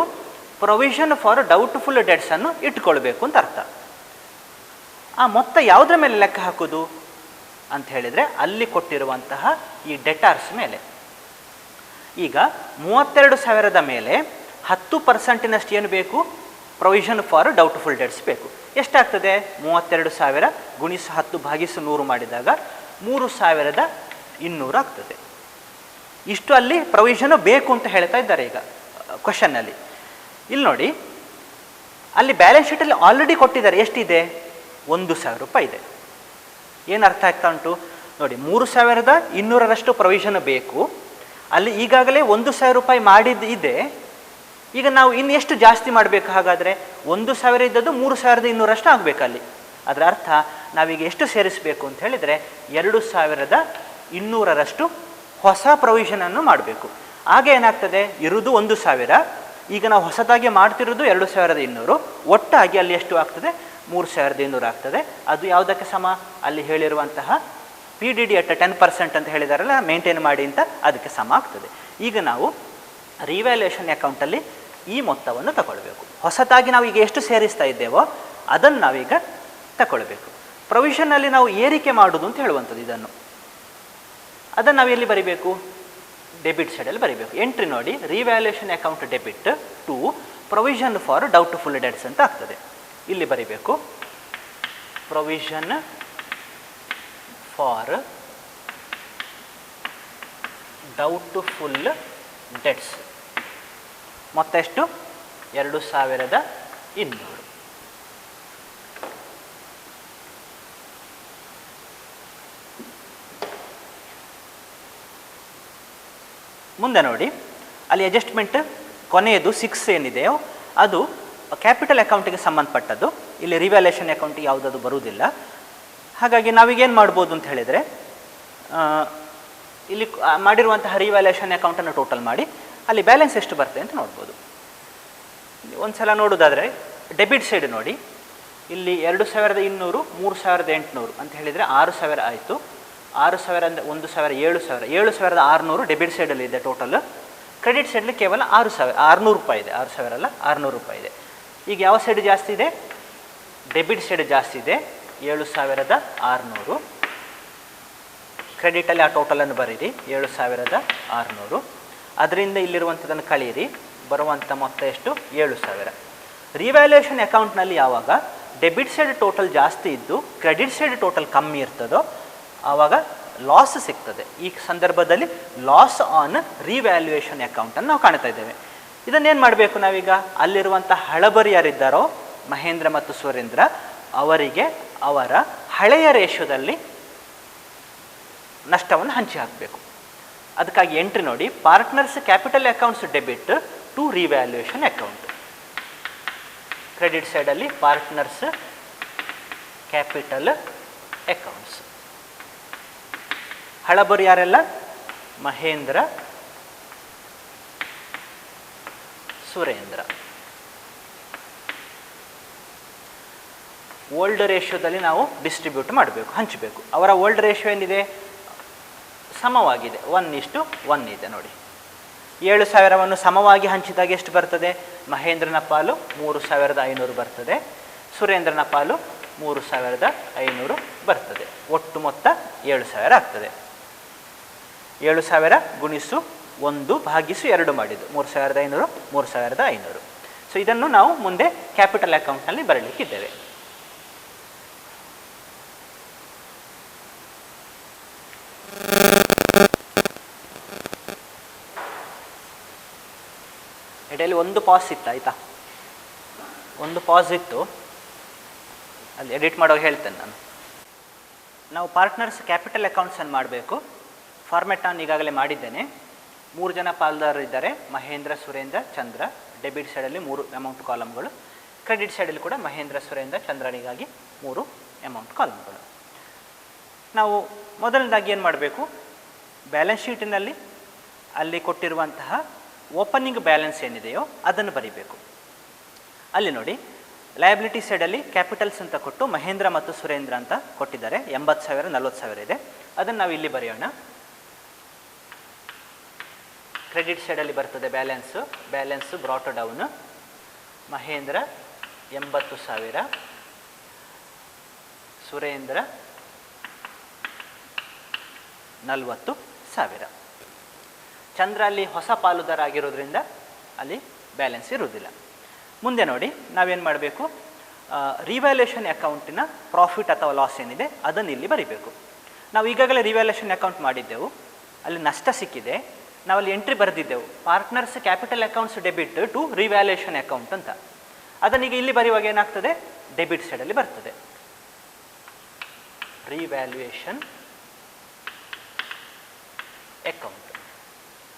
ಪ್ರೊವಿಷನ್ ಫಾರ್ ಡೌಟ್ಫುಲ್ ಡೆಟ್ಸನ್ನು ಇಟ್ಕೊಳ್ಬೇಕು ಅಂತ ಅರ್ಥ. ಆ ಮೊತ್ತ ಯಾವುದರ ಮೇಲೆ ಲೆಕ್ಕ ಹಾಕೋದು ಅಂತ ಹೇಳಿದರೆ, ಅಲ್ಲಿ ಕೊಟ್ಟಿರುವಂತಹ ಈ ಡೆಟಾರ್ಸ್ ಮೇಲೆ. ಈಗ 32,000 ಮೇಲೆ 10%ನಷ್ಟು ಏನು ಬೇಕು, ಪ್ರೊವಿಷನ್ ಫಾರ್ ಡೌಟ್ಫುಲ್ ಡೆಟ್ಸ್ ಬೇಕು. ಎಷ್ಟಾಗ್ತದೆ, 32,000 ಗುಣಿಸು 10/100 ಮಾಡಿದಾಗ 3,200 ಆಗ್ತದೆ. ಇಷ್ಟು ಅಲ್ಲಿ ಪ್ರೊವಿಷನು ಬೇಕು ಅಂತ ಹೇಳ್ತಾ ಇದ್ದಾರೆ ಈಗ ಕ್ವಶನ್ನಲ್ಲಿ. ಇಲ್ಲಿ ನೋಡಿ, ಅಲ್ಲಿ ಬ್ಯಾಲೆನ್ಸ್ ಶೀಟಲ್ಲಿ ಆಲ್ರೆಡಿ ಕೊಟ್ಟಿದ್ದಾರೆ, ಎಷ್ಟಿದೆ, ₹1,000 ಇದೆ. ಏನು ಅರ್ಥ ಆಗ್ತಾ ಉಂಟು ನೋಡಿ, 3,200ರಷ್ಟು ಪ್ರೊವಿಷನ್ ಬೇಕು. ಅಲ್ಲಿ ಈಗಾಗಲೇ ₹1,000 ಮಾಡಿದ್ದು ಇದೆ. ಈಗ ನಾವು ಇನ್ನು ಎಷ್ಟು ಜಾಸ್ತಿ ಮಾಡಬೇಕು, ಹಾಗಾದರೆ 1,000 ಇದ್ದದ್ದು 3,200ರಷ್ಟು ಆಗಬೇಕಲ್ಲಿ. ಅದರ ಅರ್ಥ ನಾವೀಗ ಎಷ್ಟು ಸೇರಿಸಬೇಕು ಅಂತ ಹೇಳಿದರೆ, 2,200ರಷ್ಟು ಹೊಸ ಪ್ರೊವಿಷನನ್ನು ಮಾಡಬೇಕು. ಆಗ ಏನಾಗ್ತದೆ, ಇರುವುದು 1,000, ಈಗ ನಾವು ಹೊಸದಾಗಿ ಮಾಡ್ತಿರೋದು 2,200, ಒಟ್ಟಾಗಿ ಅಲ್ಲಿ ಎಷ್ಟು ಆಗ್ತದೆ, 3,200 ಆಗ್ತದೆ. ಅದು ಯಾವುದಕ್ಕೆ ಸಮ, ಅಲ್ಲಿ ಹೇಳಿರುವಂತಹ PDD ಅಟ್ 10% ಅಂತ ಹೇಳಿದಾರಲ್ಲ, ಮೇಂಟೈನ್ ಮಾಡಿ ಅಂತ, ಅದಕ್ಕೆ ಸಮ ಆಗ್ತದೆ. ಈಗ ನಾವು ರಿವ್ಯಾಲ್ಯೂಯೇಷನ್ ಅಕೌಂಟಲ್ಲಿ ಈ ಮೊತ್ತವನ್ನು ತಗೊಳ್ಬೇಕು. ಹೊಸದಾಗಿ ನಾವು ಈಗ ಎಷ್ಟು ಸೇರಿಸ್ತಾ ಇದ್ದೇವೋ ಅದನ್ನು ನಾವೀಗ ತಗೊಳ್ಬೇಕು. ಪ್ರೊವಿಷನ್ನಲ್ಲಿ ನಾವು ಏರಿಕೆ ಮಾಡೋದು ಅಂತ ಹೇಳುವಂಥದ್ದು ಇದನ್ನು. ಅದನ್ನು ನಾವು ಎಲ್ಲಿ ಬರಿಬೇಕು, ಡೆಬಿಟ್ ಸೈಡಲ್ಲಿ ಬರಿಬೇಕು. ಎಂಟ್ರಿ ನೋಡಿ, revaluation account debit to provision for doubtful debts ಅಂತ ಆಗ್ತದೆ. ಇಲ್ಲಿ ಬರಿಬೇಕು ಪ್ರೊವಿಷನ್ ಫಾರ್ ಡೌಟ್ಫುಲ್ ಡೆಟ್ಸ್. ಮೊತ್ತ ಎಷ್ಟು, 2,200. ಮುಂದೆ ನೋಡಿ, ಅಲ್ಲಿ ಅಡ್ಜಸ್ಟ್ಮೆಂಟ್ ಕೊನೆಯದು 6 ಏನಿದೆಯೋ ಅದು ಕ್ಯಾಪಿಟಲ್ ಅಕೌಂಟಿಗೆ ಸಂಬಂಧಪಟ್ಟದ್ದು. ಇಲ್ಲಿ ರಿವ್ಯಾಲ್ಯೂಯೇಷನ್ ಅಕೌಂಟಿಗೆ ಯಾವುದದು ಬರುವುದಿಲ್ಲ. ಹಾಗಾಗಿ ನಾವೀಗೇನು ಮಾಡ್ಬೋದು ಅಂತ ಹೇಳಿದರೆ, ಇಲ್ಲಿ ಮಾಡಿರುವಂತಹ ರಿವ್ಯಾಲ್ಯೂಯೇಷನ್ ಅಕೌಂಟನ್ನು ಟೋಟಲ್ ಮಾಡಿ ಅಲ್ಲಿ ಬ್ಯಾಲೆನ್ಸ್ ಎಷ್ಟು ಬರ್ತದೆ ಅಂತ ನೋಡ್ಬೋದು. ಒಂದು ಸಲ ನೋಡೋದಾದರೆ ಡೆಬಿಟ್ ಸೈಡ್ ನೋಡಿ, ಇಲ್ಲಿ 2,200, 3,800 ಅಂತ ಹೇಳಿದರೆ 6,000 ಆಯಿತು. 6,000 ಅಂದರೆ 1,000, 7,000, 7,600 ಡೆಬಿಟ್ ಸೈಡಲ್ಲಿ ಇದೆ ಟೋಟಲ್. ಕ್ರೆಡಿಟ್ ಸೈಡಲ್ಲಿ ಕೇವಲ 6,600 ಇದೆ. 6,000 ಅಲ್ಲ, 600 ಇದೆ. ಈಗ ಯಾವ ಸೈಡ್ ಜಾಸ್ತಿ ಇದೆ, ಡೆಬಿಟ್ ಸೈಡ್ ಜಾಸ್ತಿ ಇದೆ, 7,600. ಕ್ರೆಡಿಟಲ್ಲಿ ಆ ಟೋಟಲನ್ನು ಬರೀರಿ, 7,600. ಅದರಿಂದ ಇಲ್ಲಿರುವಂಥದ್ದನ್ನು ಕಳೀರಿ, ಬರುವಂಥ ಮೊತ್ತ ಎಷ್ಟು, 7,000. ರಿವ್ಯಾಲ್ಯೂಯೇಷನ್ ಅಕೌಂಟ್ನಲ್ಲಿ ಯಾವಾಗ ಡೆಬಿಟ್ ಸೈಡ್ ಟೋಟಲ್ ಜಾಸ್ತಿ ಇದ್ದು ಕ್ರೆಡಿಟ್ ಸೈಡ್ ಟೋಟಲ್ ಕಮ್ಮಿ ಇರ್ತದೋ ಆವಾಗ ಲಾಸ್ ಸಿಗ್ತದೆ. ಈ ಸಂದರ್ಭದಲ್ಲಿ ಲಾಸ್ ಆನ್ ರಿವ್ಯಾಲ್ಯೂಯೇಷನ್ ಅಕೌಂಟನ್ನು ನಾವು ಕಾಣ್ತಾ ಇದ್ದೇವೆ. ಇದನ್ನೇನು ಮಾಡಬೇಕು ನಾವೀಗ, ಅಲ್ಲಿರುವಂಥ ಹಳಬರಿ ಯಾರಿದ್ದಾರೋ ಮಹೇಂದ್ರ ಮತ್ತು ಸುರೇಂದ್ರ, ಅವರಿಗೆ ಅವರ ಹಳೆಯ ರೇಷ್ಯೋದಲ್ಲಿ ನಷ್ಟವನ್ನು ಹಂಚಿ ಹಾಕಬೇಕು. ಅದಕ್ಕಾಗಿ ಎಂಟ್ರಿ ನೋಡಿ, partners capital accounts debit to revaluation account. Credit ಸೈಡಲ್ಲಿ ಪಾರ್ಟ್ನರ್ಸ್ ಕ್ಯಾಪಿಟಲ್ ಅಕೌಂಟ್ಸ್. ಹಳಬರು ಯಾರೆಲ್ಲ, ಮಹೇಂದ್ರ, ಸುರೇಂದ್ರ. ಓಲ್ಡ್ ರೇಷಿಯೋದಲ್ಲಿ ನಾವು ಡಿಸ್ಟ್ರಿಬ್ಯೂಟ್ ಮಾಡಬೇಕು, ಹಂಚಬೇಕು. ಅವರ ಓಲ್ಡ್ ರೇಷಿಯೋ ಏನಿದೆ, ಸಮವಾಗಿದೆ, 1:1 ಇದೆ ನೋಡಿ. 7,000ವನ್ನು ಸಮವಾಗಿ ಹಂಚಿದಾಗ ಎಷ್ಟು ಬರ್ತದೆ? ಮಹೇಂದ್ರನ ಪಾಲು 3,500 ಬರ್ತದೆ, ಸುರೇಂದ್ರನ ಪಾಲು 3,500 ಬರ್ತದೆ. ಒಟ್ಟು ಮೊತ್ತ 7,000 ಆಗ್ತದೆ. 7,000 ಗುಣಿಸು 1/2 ಮಾಡಿದ್ದು 3,500, 3,500. ಸೊ ಇದನ್ನು ನಾವು ಮುಂದೆ ಕ್ಯಾಪಿಟಲ್ ಅಕೌಂಟ್ನಲ್ಲಿ ಬರಲಿಕ್ಕಿದ್ದೇವೆ. ಇಡೀಲಿ ಒಂದು ಪಾಸ್ ಇತ್ತು, ಆಯಿತಾ? ಒಂದು ಪಾಸ್ ಇತ್ತು, ಅಲ್ಲಿ ಎಡಿಟ್ ಮಾಡೋಕೆ ಹೇಳ್ತೇನೆ ನಾನು. ನಾವು ಪಾರ್ಟ್ನರ್ಸ್ ಕ್ಯಾಪಿಟಲ್ ಅಕೌಂಟ್ಸನ್ನು ಮಾಡಬೇಕು. ಫಾರ್ಮೆಟ್ ನಾನು ಈಗಾಗಲೇ ಮಾಡಿದ್ದೇನೆ. 3 ಜನ ಪಾಲ್ದಾರರು ಇದ್ದಾರೆ, ಮಹೇಂದ್ರ, ಸುರೇಂದ್ರ, ಚಂದ್ರ. ಡೆಬಿಟ್ ಸೈಡಲ್ಲಿ 3 ಅಮೌಂಟ್ ಕಾಲಮ್ಗಳು, ಕ್ರೆಡಿಟ್ ಸೈಡಲ್ಲಿ ಕೂಡ ಮಹೇಂದ್ರ, ಸುರೇಂದ್ರ, ಚಂದ್ರನಿಗಾಗಿ 3 ಅಮೌಂಟ್ ಕಾಲಮ್ಗಳು. ನಾವು ಮೊದಲನೇದಾಗಿ ಏನು ಮಾಡಬೇಕು, ಬ್ಯಾಲೆನ್ಸ್ ಶೀಟಿನಲ್ಲಿ ಅಲ್ಲಿ ಕೊಟ್ಟಿರುವಂತಹ ಓಪನಿಂಗ್ ಬ್ಯಾಲೆನ್ಸ್ ಏನಿದೆಯೋ ಅದನ್ನು ಬರೀಬೇಕು. ಅಲ್ಲಿ ನೋಡಿ, ಲಯಬಿಲಿಟಿ ಸೈಡಲ್ಲಿ ಕ್ಯಾಪಿಟಲ್ಸ್ ಅಂತ ಕೊಟ್ಟು ಮಹೇಂದ್ರ ಮತ್ತು ಸುರೇಂದ್ರ ಅಂತ ಕೊಟ್ಟಿದ್ದಾರೆ. 80,000, 40,000 ಇದೆ. ಅದನ್ನು ನಾವು ಇಲ್ಲಿ ಬರೆಯೋಣ. ಕ್ರೆಡಿಟ್ ಸೈಡಲ್ಲಿ ಬರ್ತದೆ balance brought down. Mahendra 80,000, Surendra 40,000. Chandra ಅಲ್ಲಿ ಹೊಸ ಪಾಲುದಾರ ಆಗಿರೋದ್ರಿಂದ ಅಲ್ಲಿ ಬ್ಯಾಲೆನ್ಸ್ ಇರುವುದಿಲ್ಲ. ಮುಂದೆ ನೋಡಿ, ನಾವೇನು ಮಾಡಬೇಕು, ರಿವ್ಯಾಲ್ಯೂಯೇಷನ್ ಅಕೌಂಟಿನ ಪ್ರಾಫಿಟ್ ಅಥವಾ ಲಾಸ್ ಏನಿದೆ ಅದನ್ನು ಇಲ್ಲಿ ಬರೀಬೇಕು. ನಾವು ಈಗಾಗಲೇ ರಿವ್ಯಾಲ್ಯೂಯೇಷನ್ ಅಕೌಂಟ್ ಮಾಡಿದ್ದೆವು, ಅಲ್ಲಿ ನಷ್ಟ ಸಿಕ್ಕಿದೆ. ನಾವಲ್ಲಿ ಎಂಟ್ರಿ ಬರೆದಿದ್ದೆವು, partners capital accounts debit to revaluation account ಅಂತ. ಅದನ್ನೀಗ ಇಲ್ಲಿ ಬರೆಯುವಾಗ ಏನಾಗ್ತದೆ, ಡೆಬಿಟ್ ಸೈಡಲ್ಲಿ ಬರ್ತದೆ ರಿವ್ಯಾಲ್ಯೂಯೇಷನ್ ಅಕೌಂಟ್.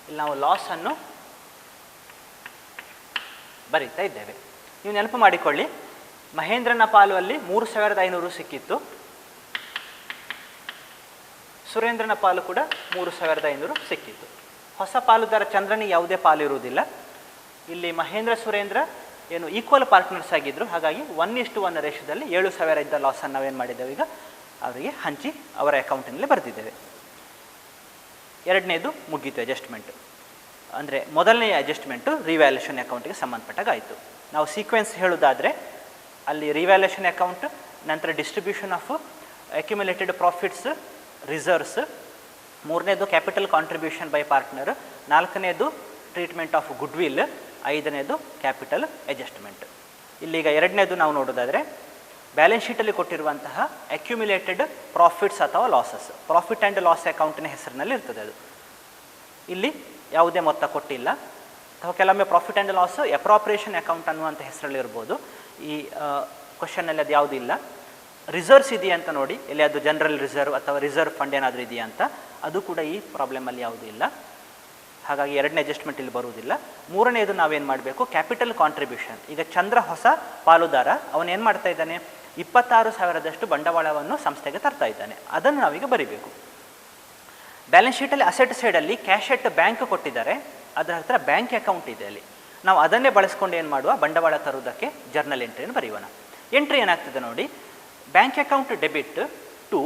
ಇಲ್ಲಿ ನಾವು ಲಾಸನ್ನು ಬರೀತಾ ಇದ್ದೇವೆ. ನೀವು ನೆನಪು ಮಾಡಿಕೊಳ್ಳಿ, ಮಹೇಂದ್ರನ ಪಾಲು ಅಲ್ಲಿ 3,500 ಸಿಕ್ಕಿತ್ತು, ಸುರೇಂದ್ರನ ಪಾಲು ಕೂಡ 3,500 ಸಿಕ್ಕಿತ್ತು. ಹೊಸ ಪಾಲುದಾರ ಚಂದ್ರನಿಗೆ ಯಾವುದೇ ಪಾಲು ಇರುವುದಿಲ್ಲ. ಇಲ್ಲಿ ಮಹೇಂದ್ರ, ಸುರೇಂದ್ರ ಏನು ಈಕ್ವಲ್ ಪಾರ್ಟ್ನರ್ಸ್ ಆಗಿದ್ದರು, ಹಾಗಾಗಿ 1:1 ರೇಷಿಯೋದಲ್ಲಿ 7,000 ಇದ್ದ ಲಾಸನ್ನು ನಾವೇನು ಮಾಡಿದ್ದೇವೆ, ಈಗ ಅವರಿಗೆ ಹಂಚಿ ಅವರ ಅಕೌಂಟಿನಲ್ಲಿ ಬರೆದಿದ್ದೇವೆ. ಎರಡನೇದು ಮುಗೀತು ಅಡ್ಜಸ್ಟ್ಮೆಂಟ್. ಅಂದರೆ ಮೊದಲನೇ ಅಡ್ಜಸ್ಟ್ಮೆಂಟು ರಿವ್ಯಾಲ್ಯೂಷನ್ ಅಕೌಂಟಿಗೆ ಸಂಬಂಧಪಟ್ಟಾಗ ಆಯಿತು. ನಾವು ಸೀಕ್ವೆನ್ಸ್ ಹೇಳೋದಾದರೆ ಅಲ್ಲಿ ರಿವ್ಯಾಲ್ಯೂಷನ್ ಅಕೌಂಟ್, ನಂತರ distribution of accumulated profits, reserves, ಮೂರನೇದು ಕ್ಯಾಪಿಟಲ್ ಕಾಂಟ್ರಿಬ್ಯೂಷನ್ ಬೈ ಪಾರ್ಟ್ನರ್, ನಾಲ್ಕನೇದು ಟ್ರೀಟ್ಮೆಂಟ್ ಆಫ್ ಗುಡ್ ವಿಲ್, ಐದನೇದು ಕ್ಯಾಪಿಟಲ್ ಅಡ್ಜಸ್ಟ್ಮೆಂಟ್. ಇಲ್ಲಿಗ ಎರಡನೇದು ನಾವು ನೋಡೋದಾದರೆ ಬ್ಯಾಲೆನ್ಸ್ ಶೀಟಲ್ಲಿ ಕೊಟ್ಟಿರುವಂತಹ ಅಕ್ಯುಮುಲೇಟೆಡ್ ಪ್ರಾಫಿಟ್ಸ್ ಅಥವಾ ಲಾಸಸ್, ಪ್ರಾಫಿಟ್ ಆ್ಯಂಡ್ ಲಾಸ್ ಅಕೌಂಟಿನ ಹೆಸರಿನಲ್ಲಿ ಇರ್ತದೆ. ಅದು ಇಲ್ಲಿ ಯಾವುದೇ ಮೊತ್ತ ಕೊಟ್ಟಿಲ್ಲ, ಅಥವಾ ಕೆಲವೊಮ್ಮೆ profit and loss appropriation account ಅನ್ನುವಂಥ ಹೆಸರಲ್ಲಿ ಇರ್ಬೋದು. ಈ ಕ್ವಶನ್ನಲ್ಲಿ ಅದು ಯಾವುದೂ ಇಲ್ಲ. ರಿಸರ್ವ್ಸ್ ಇದೆಯಾ ಅಂತ ನೋಡಿ, ಎಲ್ಲಿ ಅದು ಜನರಲ್ ರಿಸರ್ವ್ ಅಥವಾ ರಿಸರ್ವ್ ಫಂಡ್ ಏನಾದರೂ ಇದೆಯಾ ಅಂತ, ಅದು ಕೂಡ ಈ ಪ್ರಾಬ್ಲಮಲ್ಲಿ ಯಾವುದೂ ಇಲ್ಲ. ಹಾಗಾಗಿ ಎರಡನೇ ಅಡ್ಜಸ್ಟ್ಮೆಂಟ್ ಇಲ್ಲಿ ಬರುವುದಿಲ್ಲ. ಮೂರನೇದು ನಾವೇನು ಮಾಡಬೇಕು, ಕ್ಯಾಪಿಟಲ್ ಕಾಂಟ್ರಿಬ್ಯೂಷನ್. ಈಗ ಚಂದ್ರ ಹೊಸ ಪಾಲುದಾರ, ಅವನೇನು ಮಾಡ್ತಾ ಇದ್ದಾನೆ, 26,000ದಷ್ಟು ಬಂಡವಾಳವನ್ನು ಸಂಸ್ಥೆಗೆ ತರ್ತಾ ಇದ್ದಾನೆ. ಅದನ್ನು ನಾವೀಗ ಬರೀಬೇಕು. ಬ್ಯಾಲೆನ್ಸ್ ಶೀಟಲ್ಲಿ ಅಸೆಟ್ ಸೈಡಲ್ಲಿ ಕ್ಯಾಶ್ ಎಟ್ ಬ್ಯಾಂಕ್ ಕೊಟ್ಟಿದ್ದಾರೆ, ಅದರ ಹತ್ರ ಬ್ಯಾಂಕ್ ಅಕೌಂಟ್ ಇದೆ. ಅಲ್ಲಿ ನಾವು ಅದನ್ನೇ ಬಳಸ್ಕೊಂಡು ಏನು ಮಾಡುವ, ಬಂಡವಾಳ ತರುವುದಕ್ಕೆ ಜರ್ನಲ್ ಎಂಟ್ರಿಯನ್ನು ಬರೆಯೋಣ. ಎಂಟ್ರಿ ಏನಾಗ್ತದೆ ನೋಡಿ, bank account debit to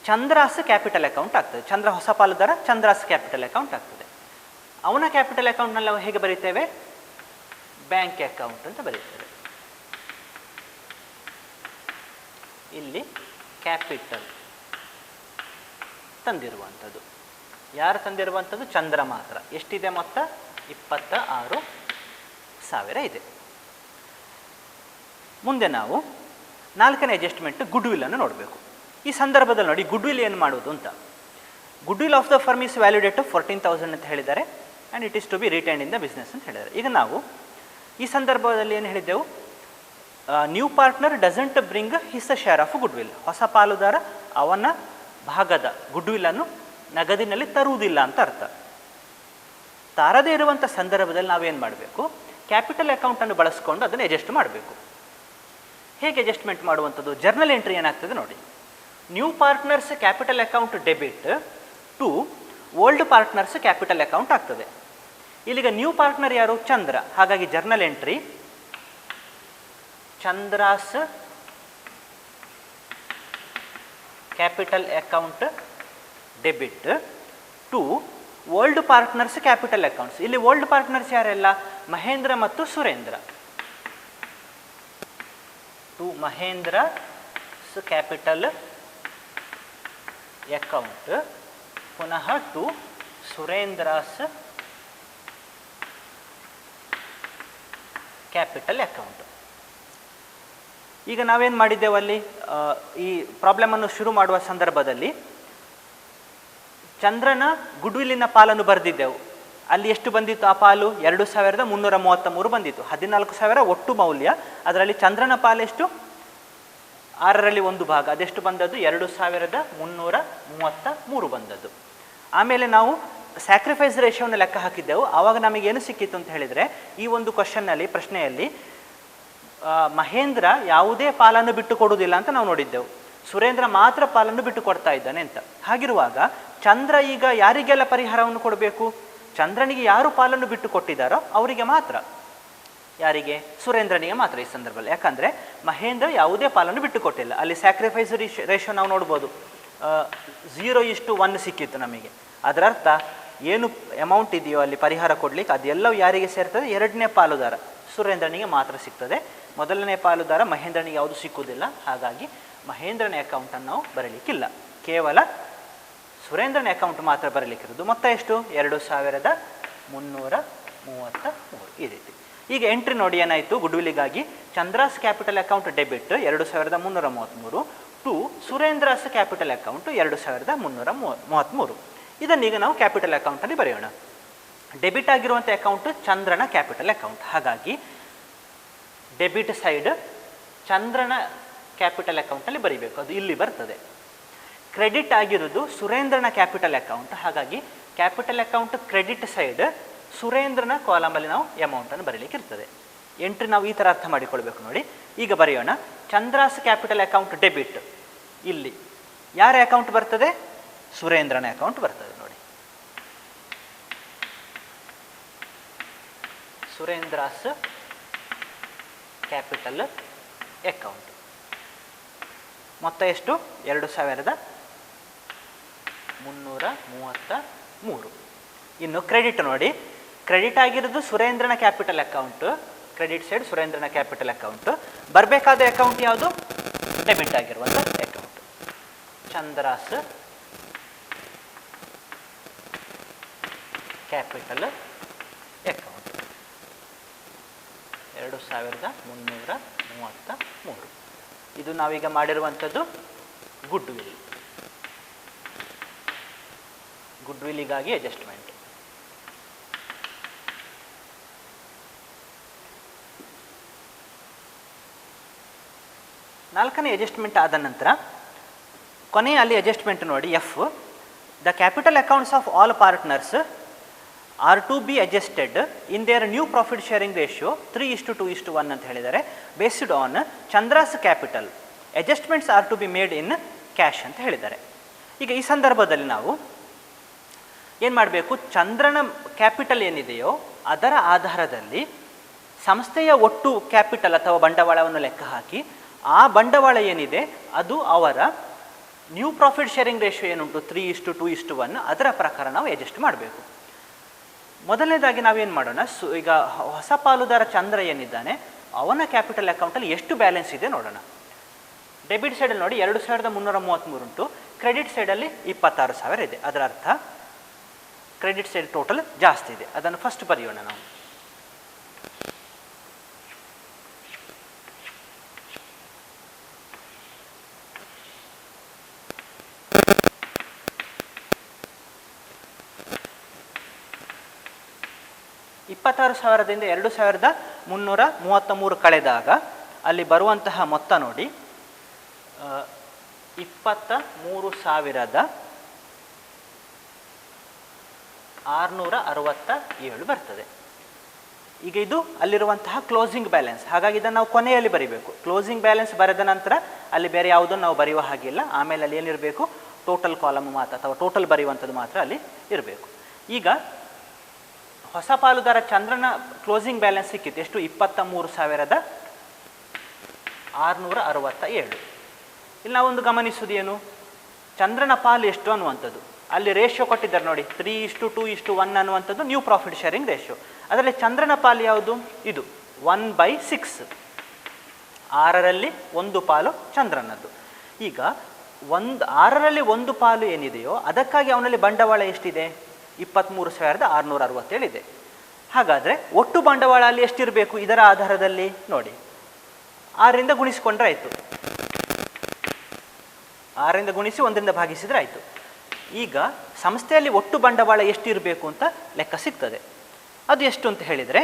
Chandra's capital account ಆಗ್ತದೆ. ಚಂದ್ರ ಹೊಸ ಪಾಲುದಾರ, ಚಂದ್ರಾಸ್ ಕ್ಯಾಪಿಟಲ್ ಅಕೌಂಟ್ ಆಗ್ತದೆ. ಅವನ ಕ್ಯಾಪಿಟಲ್ ಅಕೌಂಟ್ನಲ್ಲಿ ನಾವು ಹೇಗೆ ಬರೀತೇವೆ, ಬ್ಯಾಂಕ್ ಅಕೌಂಟ್ ಅಂತ ಬರೀತೇವೆ. ಇಲ್ಲಿ ಕ್ಯಾಪಿಟಲ್ ತಂದಿರುವಂಥದ್ದು, ಯಾರು ತಂದಿರುವಂಥದ್ದು, ಚಂದ್ರ ಮಾತ್ರ. ಎಷ್ಟಿದೆ ಮೊತ್ತ, 26,000 ಇದೆ. ಮುಂದೆ ನಾವು ನಾಲ್ಕನೇ ಅಡ್ಜಸ್ಟ್ಮೆಂಟ್ ಗುಡ್ ವಿಲ್ಲನ್ನು ನೋಡಬೇಕು. ಈ ಸಂದರ್ಭದಲ್ಲಿ ನೋಡಿ, ಗುಡ್ ವಿಲ್ ಏನು ಮಾಡುವುದು ಅಂತ. Good will of the firm is valued at 14,000 ಅಂತ ಹೇಳಿದ್ದಾರೆ, and it is to be retained in the business ಅಂತ ಹೇಳಿದ್ದಾರೆ. ಈಗ ನಾವು ಈ ಸಂದರ್ಭದಲ್ಲಿ ಏನು ಹೇಳಿದ್ದೆವು, new partner doesn't bring his share of good will. ಹೊಸ ಪಾಲುದಾರ ಅವನ ಭಾಗದ ಗುಡ್ ವಿಲ್ಲನ್ನು ನಗದಿನಲ್ಲಿ ತರುವುದಿಲ್ಲ ಅಂತ ಅರ್ಥ. ತಾರದೇ ಇರುವಂಥ ಸಂದರ್ಭದಲ್ಲಿ ನಾವೇನು ಮಾಡಬೇಕು, ಕ್ಯಾಪಿಟಲ್ ಅಕೌಂಟನ್ನು ಬಳಸ್ಕೊಂಡು ಅದನ್ನು ಅಡ್ಜಸ್ಟ್ ಮಾಡಬೇಕು. ಹೇಗೆ ಅಡ್ಜಸ್ಟ್ಮೆಂಟ್ ಮಾಡುವಂಥದ್ದು, ಜರ್ನಲ್ ಎಂಟ್ರಿ ಏನಾಗ್ತದೆ ನೋಡಿ, new partners capital account debit to old partners capital account ಆಗ್ತದೆ. ಇಲ್ಲಿಗ ನ್ಯೂ ಪಾರ್ಟ್ನರ್ ಯಾರು, ಚಂದ್ರ. ಹಾಗಾಗಿ journal entry Chandra's capital account debit to old partners capital accounts. ಇಲ್ಲಿ ಓಲ್ಡ್ ಪಾರ್ಟ್ನರ್ಸ್ ಯಾರೆಲ್ಲ? ಮಹೇಂದ್ರ ಮತ್ತು Surendra. To Mahendra capital account ಪುನಃ ಟು ಸುರೇಂದ್ರಾಸ್ ಕ್ಯಾಪಿಟಲ್ ಅಕೌಂಟ್. ಈಗ ನಾವೇನು ಮಾಡಿದ್ದೇವೆ ಅಲ್ಲಿ ಈ ಪ್ರಾಬ್ಲಮನ್ನು ಶುರು ಮಾಡುವ ಸಂದರ್ಭದಲ್ಲಿ ಚಂದ್ರನ ಗುಡ್ವಿಲ್ಲಿನ ಪಾಲನ್ನು ಬರೆದಿದ್ದೆವು. ಅಲ್ಲಿ ಎಷ್ಟು ಬಂದಿತ್ತು ಆ ಪಾಲು? 2333 ಬಂದಿತ್ತು. 14,000 ಒಟ್ಟು ಮೌಲ್ಯ. ಅದರಲ್ಲಿ ಚಂದ್ರನ ಪಾಲೆಷ್ಟು? 6ರಲ್ಲಿ 1 ಭಾಗ. ಅದೆಷ್ಟು ಬಂದದ್ದು? 2,333 ಬಂದದ್ದು. ಆಮೇಲೆ ನಾವು ಸ್ಯಾಕ್ರಿಫೈಸ್ ರೇಷಿಯೋನ ಲೆಕ್ಕ ಹಾಕಿದ್ದೆವು. ಆವಾಗ ನಮಗೇನು ಸಿಕ್ಕಿತ್ತು ಅಂತ ಹೇಳಿದರೆ, ಈ ಒಂದು ಕ್ವಶನ್ನಲ್ಲಿ ಪ್ರಶ್ನೆಯಲ್ಲಿ ಮಹೇಂದ್ರ ಯಾವುದೇ ಪಾಲನ್ನು ಬಿಟ್ಟು ಕೊಡುವುದಿಲ್ಲ ಅಂತ ನಾವು ನೋಡಿದ್ದೆವು. ಸುರೇಂದ್ರ ಮಾತ್ರ ಪಾಲನ್ನು ಬಿಟ್ಟು ಕೊಡ್ತಾ ಇದ್ದಾನೆ ಅಂತ. ಹಾಗಿರುವಾಗ ಚಂದ್ರ ಈಗ ಯಾರಿಗೆಲ್ಲ ಪರಿಹಾರವನ್ನು ಕೊಡಬೇಕು? ಚಂದ್ರನಿಗೆ ಯಾರು ಪಾಲನ್ನು ಬಿಟ್ಟು ಕೊಟ್ಟಿದ್ದಾರೋ ಅವರಿಗೆ ಮಾತ್ರ. ಯಾರಿಗೆ? ಸುರೇಂದ್ರನಿಗೆ ಮಾತ್ರ ಈ ಸಂದರ್ಭದಲ್ಲಿ. ಯಾಕಂದರೆ ಮಹೇಂದ್ರ ಯಾವುದೇ ಪಾಲನ್ನು ಬಿಟ್ಟು ಕೊಟ್ಟಿಲ್ಲ. ಅಲ್ಲಿ ಸ್ಯಾಕ್ರಿಫೈಸ್ ರೇಷಿಯೋ ನಾವು ನೋಡ್ಬೋದು, 0:1 ಸಿಕ್ಕಿತ್ತು ನಮಗೆ. ಅದರರ್ಥ ಏನು ಅಮೌಂಟ್ ಇದೆಯೋ ಅಲ್ಲಿ ಪರಿಹಾರ ಕೊಡಲಿಕ್ಕೆ ಅದೆಲ್ಲವೂ ಯಾರಿಗೆ ಸೇರ್ತದೆ? 2ನೇ ಪಾಲುದಾರ ಸುರೇಂದ್ರನಿಗೆ ಮಾತ್ರ ಸಿಗ್ತದೆ. 1ನೇ ಪಾಲುದಾರ ಮಹೇಂದ್ರನಿಗೆ ಯಾವುದು ಸಿಕ್ಕುವುದಿಲ್ಲ. ಹಾಗಾಗಿ ಮಹೇಂದ್ರನ ಅಕೌಂಟನ್ನು ನಾವು ಬರೀಲಿಕ್ಕಿಲ್ಲ. ಕೇವಲ ಸುರೇಂದ್ರನ ಅಕೌಂಟ್ ಮಾತ್ರ ಬರಲಿಕ್ಕಿರೋದು. ಮೊತ್ತ ಎಷ್ಟು? 2,333 ಈ ರೀತಿ. ಈಗ ಎಂಟ್ರಿ ನೋಡಿ ಏನಾಯಿತು ಗುಡ್ವಿಲ್ಲಿಗಾಗಿ. Chandra's capital account debit 2,333 to Surendra's capital account 2,333. ಇದನ್ನೀಗ ನಾವು ಕ್ಯಾಪಿಟಲ್ ಅಕೌಂಟಲ್ಲಿ ಬರೆಯೋಣ. ಡೆಬಿಟ್ ಆಗಿರುವಂಥ ಅಕೌಂಟ್ ಚಂದ್ರನ ಕ್ಯಾಪಿಟಲ್ ಅಕೌಂಟ್. ಹಾಗಾಗಿ ಡೆಬಿಟ್ ಸೈಡ್ ಚಂದ್ರನ ಕ್ಯಾಪಿಟಲ್ ಅಕೌಂಟಲ್ಲಿ ಬರೀಬೇಕು. ಅದು ಇಲ್ಲಿ ಬರ್ತದೆ. ಕ್ರೆಡಿಟ್ ಆಗಿರೋದು ಸುರೇಂದ್ರನ ಕ್ಯಾಪಿಟಲ್ ಅಕೌಂಟ್. ಹಾಗಾಗಿ ಕ್ಯಾಪಿಟಲ್ ಅಕೌಂಟ್ ಕ್ರೆಡಿಟ್ ಸೈಡ್ ಸುರೇಂದ್ರನ ಕಾಲಮಲ್ಲಿ ನಾವು ಅಮೌಂಟನ್ನು ಬರೀಲಿಕ್ಕೆ ಇರ್ತದೆ. ಎಂಟ್ರಿ ನಾವು ಈ ಥರ ಅರ್ಥ ಮಾಡಿಕೊಳ್ಬೇಕು ನೋಡಿ. ಈಗ ಬರೆಯೋಣ. Chandra's capital account debit. ಇಲ್ಲಿ ಯಾರ ಅಕೌಂಟ್ ಬರ್ತದೆ? ಸುರೇಂದ್ರನ ಅಕೌಂಟ್ ಬರ್ತದೆ ನೋಡಿ. Surendra's capital account. ಮೊತ್ತ ಎಷ್ಟು? 2,333. ಇನ್ನು ಕ್ರೆಡಿಟ್ ನೋಡಿ. ಕ್ರೆಡಿಟ್ ಆಗಿರೋದು ಸುರೇಂದ್ರನ ಕ್ಯಾಪಿಟಲ್ ಅಕೌಂಟ್. ಕ್ರೆಡಿಟ್ ಸೈಡ್ ಸುರೇಂದ್ರನ ಕ್ಯಾಪಿಟಲ್ ಅಕೌಂಟ್. ಬರಬೇಕಾದ ಅಕೌಂಟ್ ಯಾವುದು? ಡೆಬಿಟ್ ಆಗಿರುವಂಥ ಅಕೌಂಟ್ ಚಂದ್ರಾಸ್ ಕ್ಯಾಪಿಟಲ್ ಅಕೌಂಟ್ 2,333. ಇದು ನಾವೀಗ ಮಾಡಿರುವಂಥದ್ದು ಗುಡ್ವಿಲ್. ಗುಡ್ವಿಲ್ಲಿಗಾಗಿ ಅಡ್ಜಸ್ಟ್ಮೆಂಟ್. ನಾಲ್ಕನೇ ಅಡ್ಜಸ್ಟ್ಮೆಂಟ್ ಆದ ನಂತರ ಕೊನೆಯ ಅಲ್ಲಿ ಅಡ್ಜಸ್ಟ್ಮೆಂಟ್ ನೋಡಿ. If the capital accounts of all partners are to be adjusted in their new profit sharing ratio 3:2:1 ಅಂತ ಹೇಳಿದ್ದಾರೆ. Based on Chandra's capital adjustments are to be made in cash ಅಂತ ಹೇಳಿದ್ದಾರೆ. ಈಗ ಈ ಸಂದರ್ಭದಲ್ಲಿ ನಾವು ಏನು ಮಾಡಬೇಕು? ಚಂದ್ರನ ಕ್ಯಾಪಿಟಲ್ ಏನಿದೆಯೋ ಅದರ ಆಧಾರದಲ್ಲಿ ಸಂಸ್ಥೆಯ ಒಟ್ಟು ಕ್ಯಾಪಿಟಲ್ ಅಥವಾ ಬಂಡವಾಳವನ್ನು ಲೆಕ್ಕ ಹಾಕಿ ಆ ಬಂಡವಾಳ ಏನಿದೆ ಅದು ಅವರ ನ್ಯೂ ಪ್ರಾಫಿಟ್ ಶೇರಿಂಗ್ ರೇಷಿಯೋ ಏನುಂಟು 3:2:1 ಅದರ ಪ್ರಕಾರ ನಾವು ಅಡ್ಜಸ್ಟ್ ಮಾಡಬೇಕು. ಮೊದಲನೇದಾಗಿ ನಾವೇನು ಮಾಡೋಣ? ಈಗ ಹೊಸ ಪಾಲುದಾರ ಚಂದ್ರ ಏನಿದ್ದಾನೆ ಅವನ ಕ್ಯಾಪಿಟಲ್ ಅಕೌಂಟಲ್ಲಿ ಎಷ್ಟು ಬ್ಯಾಲೆನ್ಸ್ ಇದೆ ನೋಡೋಣ. ಡೆಬಿಟ್ ಸೈಡಲ್ಲಿ ನೋಡಿ 2,333 ಉಂಟು. ಕ್ರೆಡಿಟ್ ಸೈಡಲ್ಲಿ 26,000 ಇದೆ. ಅದರ ಅರ್ಥ ಕ್ರೆಡಿಟ್ ಸೈಡ್ ಟೋಟಲ್ ಜಾಸ್ತಿ ಇದೆ. ಅದನ್ನು ಫಸ್ಟ್ ಬರೆಯೋಣ ನಾವು. $26,000ದಿಂದ 2,333 ಕಳೆದಾಗ ಅಲ್ಲಿ ಬರುವಂತಹ ಮೊತ್ತ ನೋಡಿ 23,667 ಬರ್ತದೆ. ಈಗ ಇದು ಅಲ್ಲಿರುವಂತಹ ಕ್ಲೋಸಿಂಗ್ ಬ್ಯಾಲೆನ್ಸ್. ಹಾಗಾಗಿ ಇದನ್ನು ನಾವು ಕೊನೆಯಲ್ಲಿ ಬರೀಬೇಕು. ಕ್ಲೋಸಿಂಗ್ ಬ್ಯಾಲೆನ್ಸ್ ಬರೆದ ನಂತರ ಅಲ್ಲಿ ಬೇರೆ ಯಾವುದನ್ನು ನಾವು ಬರೆಯುವ ಹಾಗಿಲ್ಲ. ಆಮೇಲೆ ಅಲ್ಲಿ ಏನಿರಬೇಕು? ಟೋಟಲ್ ಕಾಲಮ್ ಮಾತ್ರ ಅಥವಾ ಟೋಟಲ್ ಬರೆಯುವಂಥದ್ದು ಮಾತ್ರ ಅಲ್ಲಿ ಇರಬೇಕು. ಈಗ ಹೊಸ ಪಾಲುದಾರ ಚಂದ್ರನ ಕ್ಲೋಸಿಂಗ್ ಬ್ಯಾಲೆನ್ಸ್ ಸಿಕ್ಕಿತ್ತು ಎಷ್ಟು? 23,667. ಇಲ್ಲಿ ನಾವೊಂದು ಗಮನಿಸೋದು ಏನು? ಚಂದ್ರನ ಪಾಲು ಎಷ್ಟು ಅನ್ನುವಂಥದ್ದು. ಅಲ್ಲಿ ರೇಷಿಯೋ ಕೊಟ್ಟಿದ್ದಾರೆ ನೋಡಿ, 3:2:1 ಅನ್ನುವಂಥದ್ದು ನ್ಯೂ ಪ್ರಾಫಿಟ್ ಶೇರಿಂಗ್ ರೇಷಿಯೋ. ಅದರಲ್ಲಿ ಚಂದ್ರನ ಪಾಲು ಯಾವುದು? ಇದು 1/6, 6ರಲ್ಲಿ 1 ಪಾಲು ಚಂದ್ರನದ್ದು. ಈಗ 6ರಲ್ಲಿ 1 ಪಾಲು ಏನಿದೆಯೋ ಅದಕ್ಕಾಗಿ ಅವನಲ್ಲಿ ಬಂಡವಾಳ ಎಷ್ಟಿದೆ? 23,667 ಇದೆ. ಹಾಗಾದರೆ ಒಟ್ಟು ಬಂಡವಾಳ ಅಲ್ಲಿ ಎಷ್ಟಿರಬೇಕು? ಇದರ ಆಧಾರದಲ್ಲಿ ನೋಡಿ, 6ರಿಂದ ಗುಣಿಸಿಕೊಂಡ್ರೆ ಆಯಿತು, 6ರಿಂದ ಗುಣಿಸಿ 1ರಿಂದ ಭಾಗಿಸಿದರೆ ಆಯಿತು. ಈಗ ಸಂಸ್ಥೆಯಲ್ಲಿ ಒಟ್ಟು ಬಂಡವಾಳ ಎಷ್ಟಿರಬೇಕು ಅಂತ ಲೆಕ್ಕ ಸಿಗ್ತದೆ. ಅದು ಎಷ್ಟು ಅಂತ ಹೇಳಿದರೆ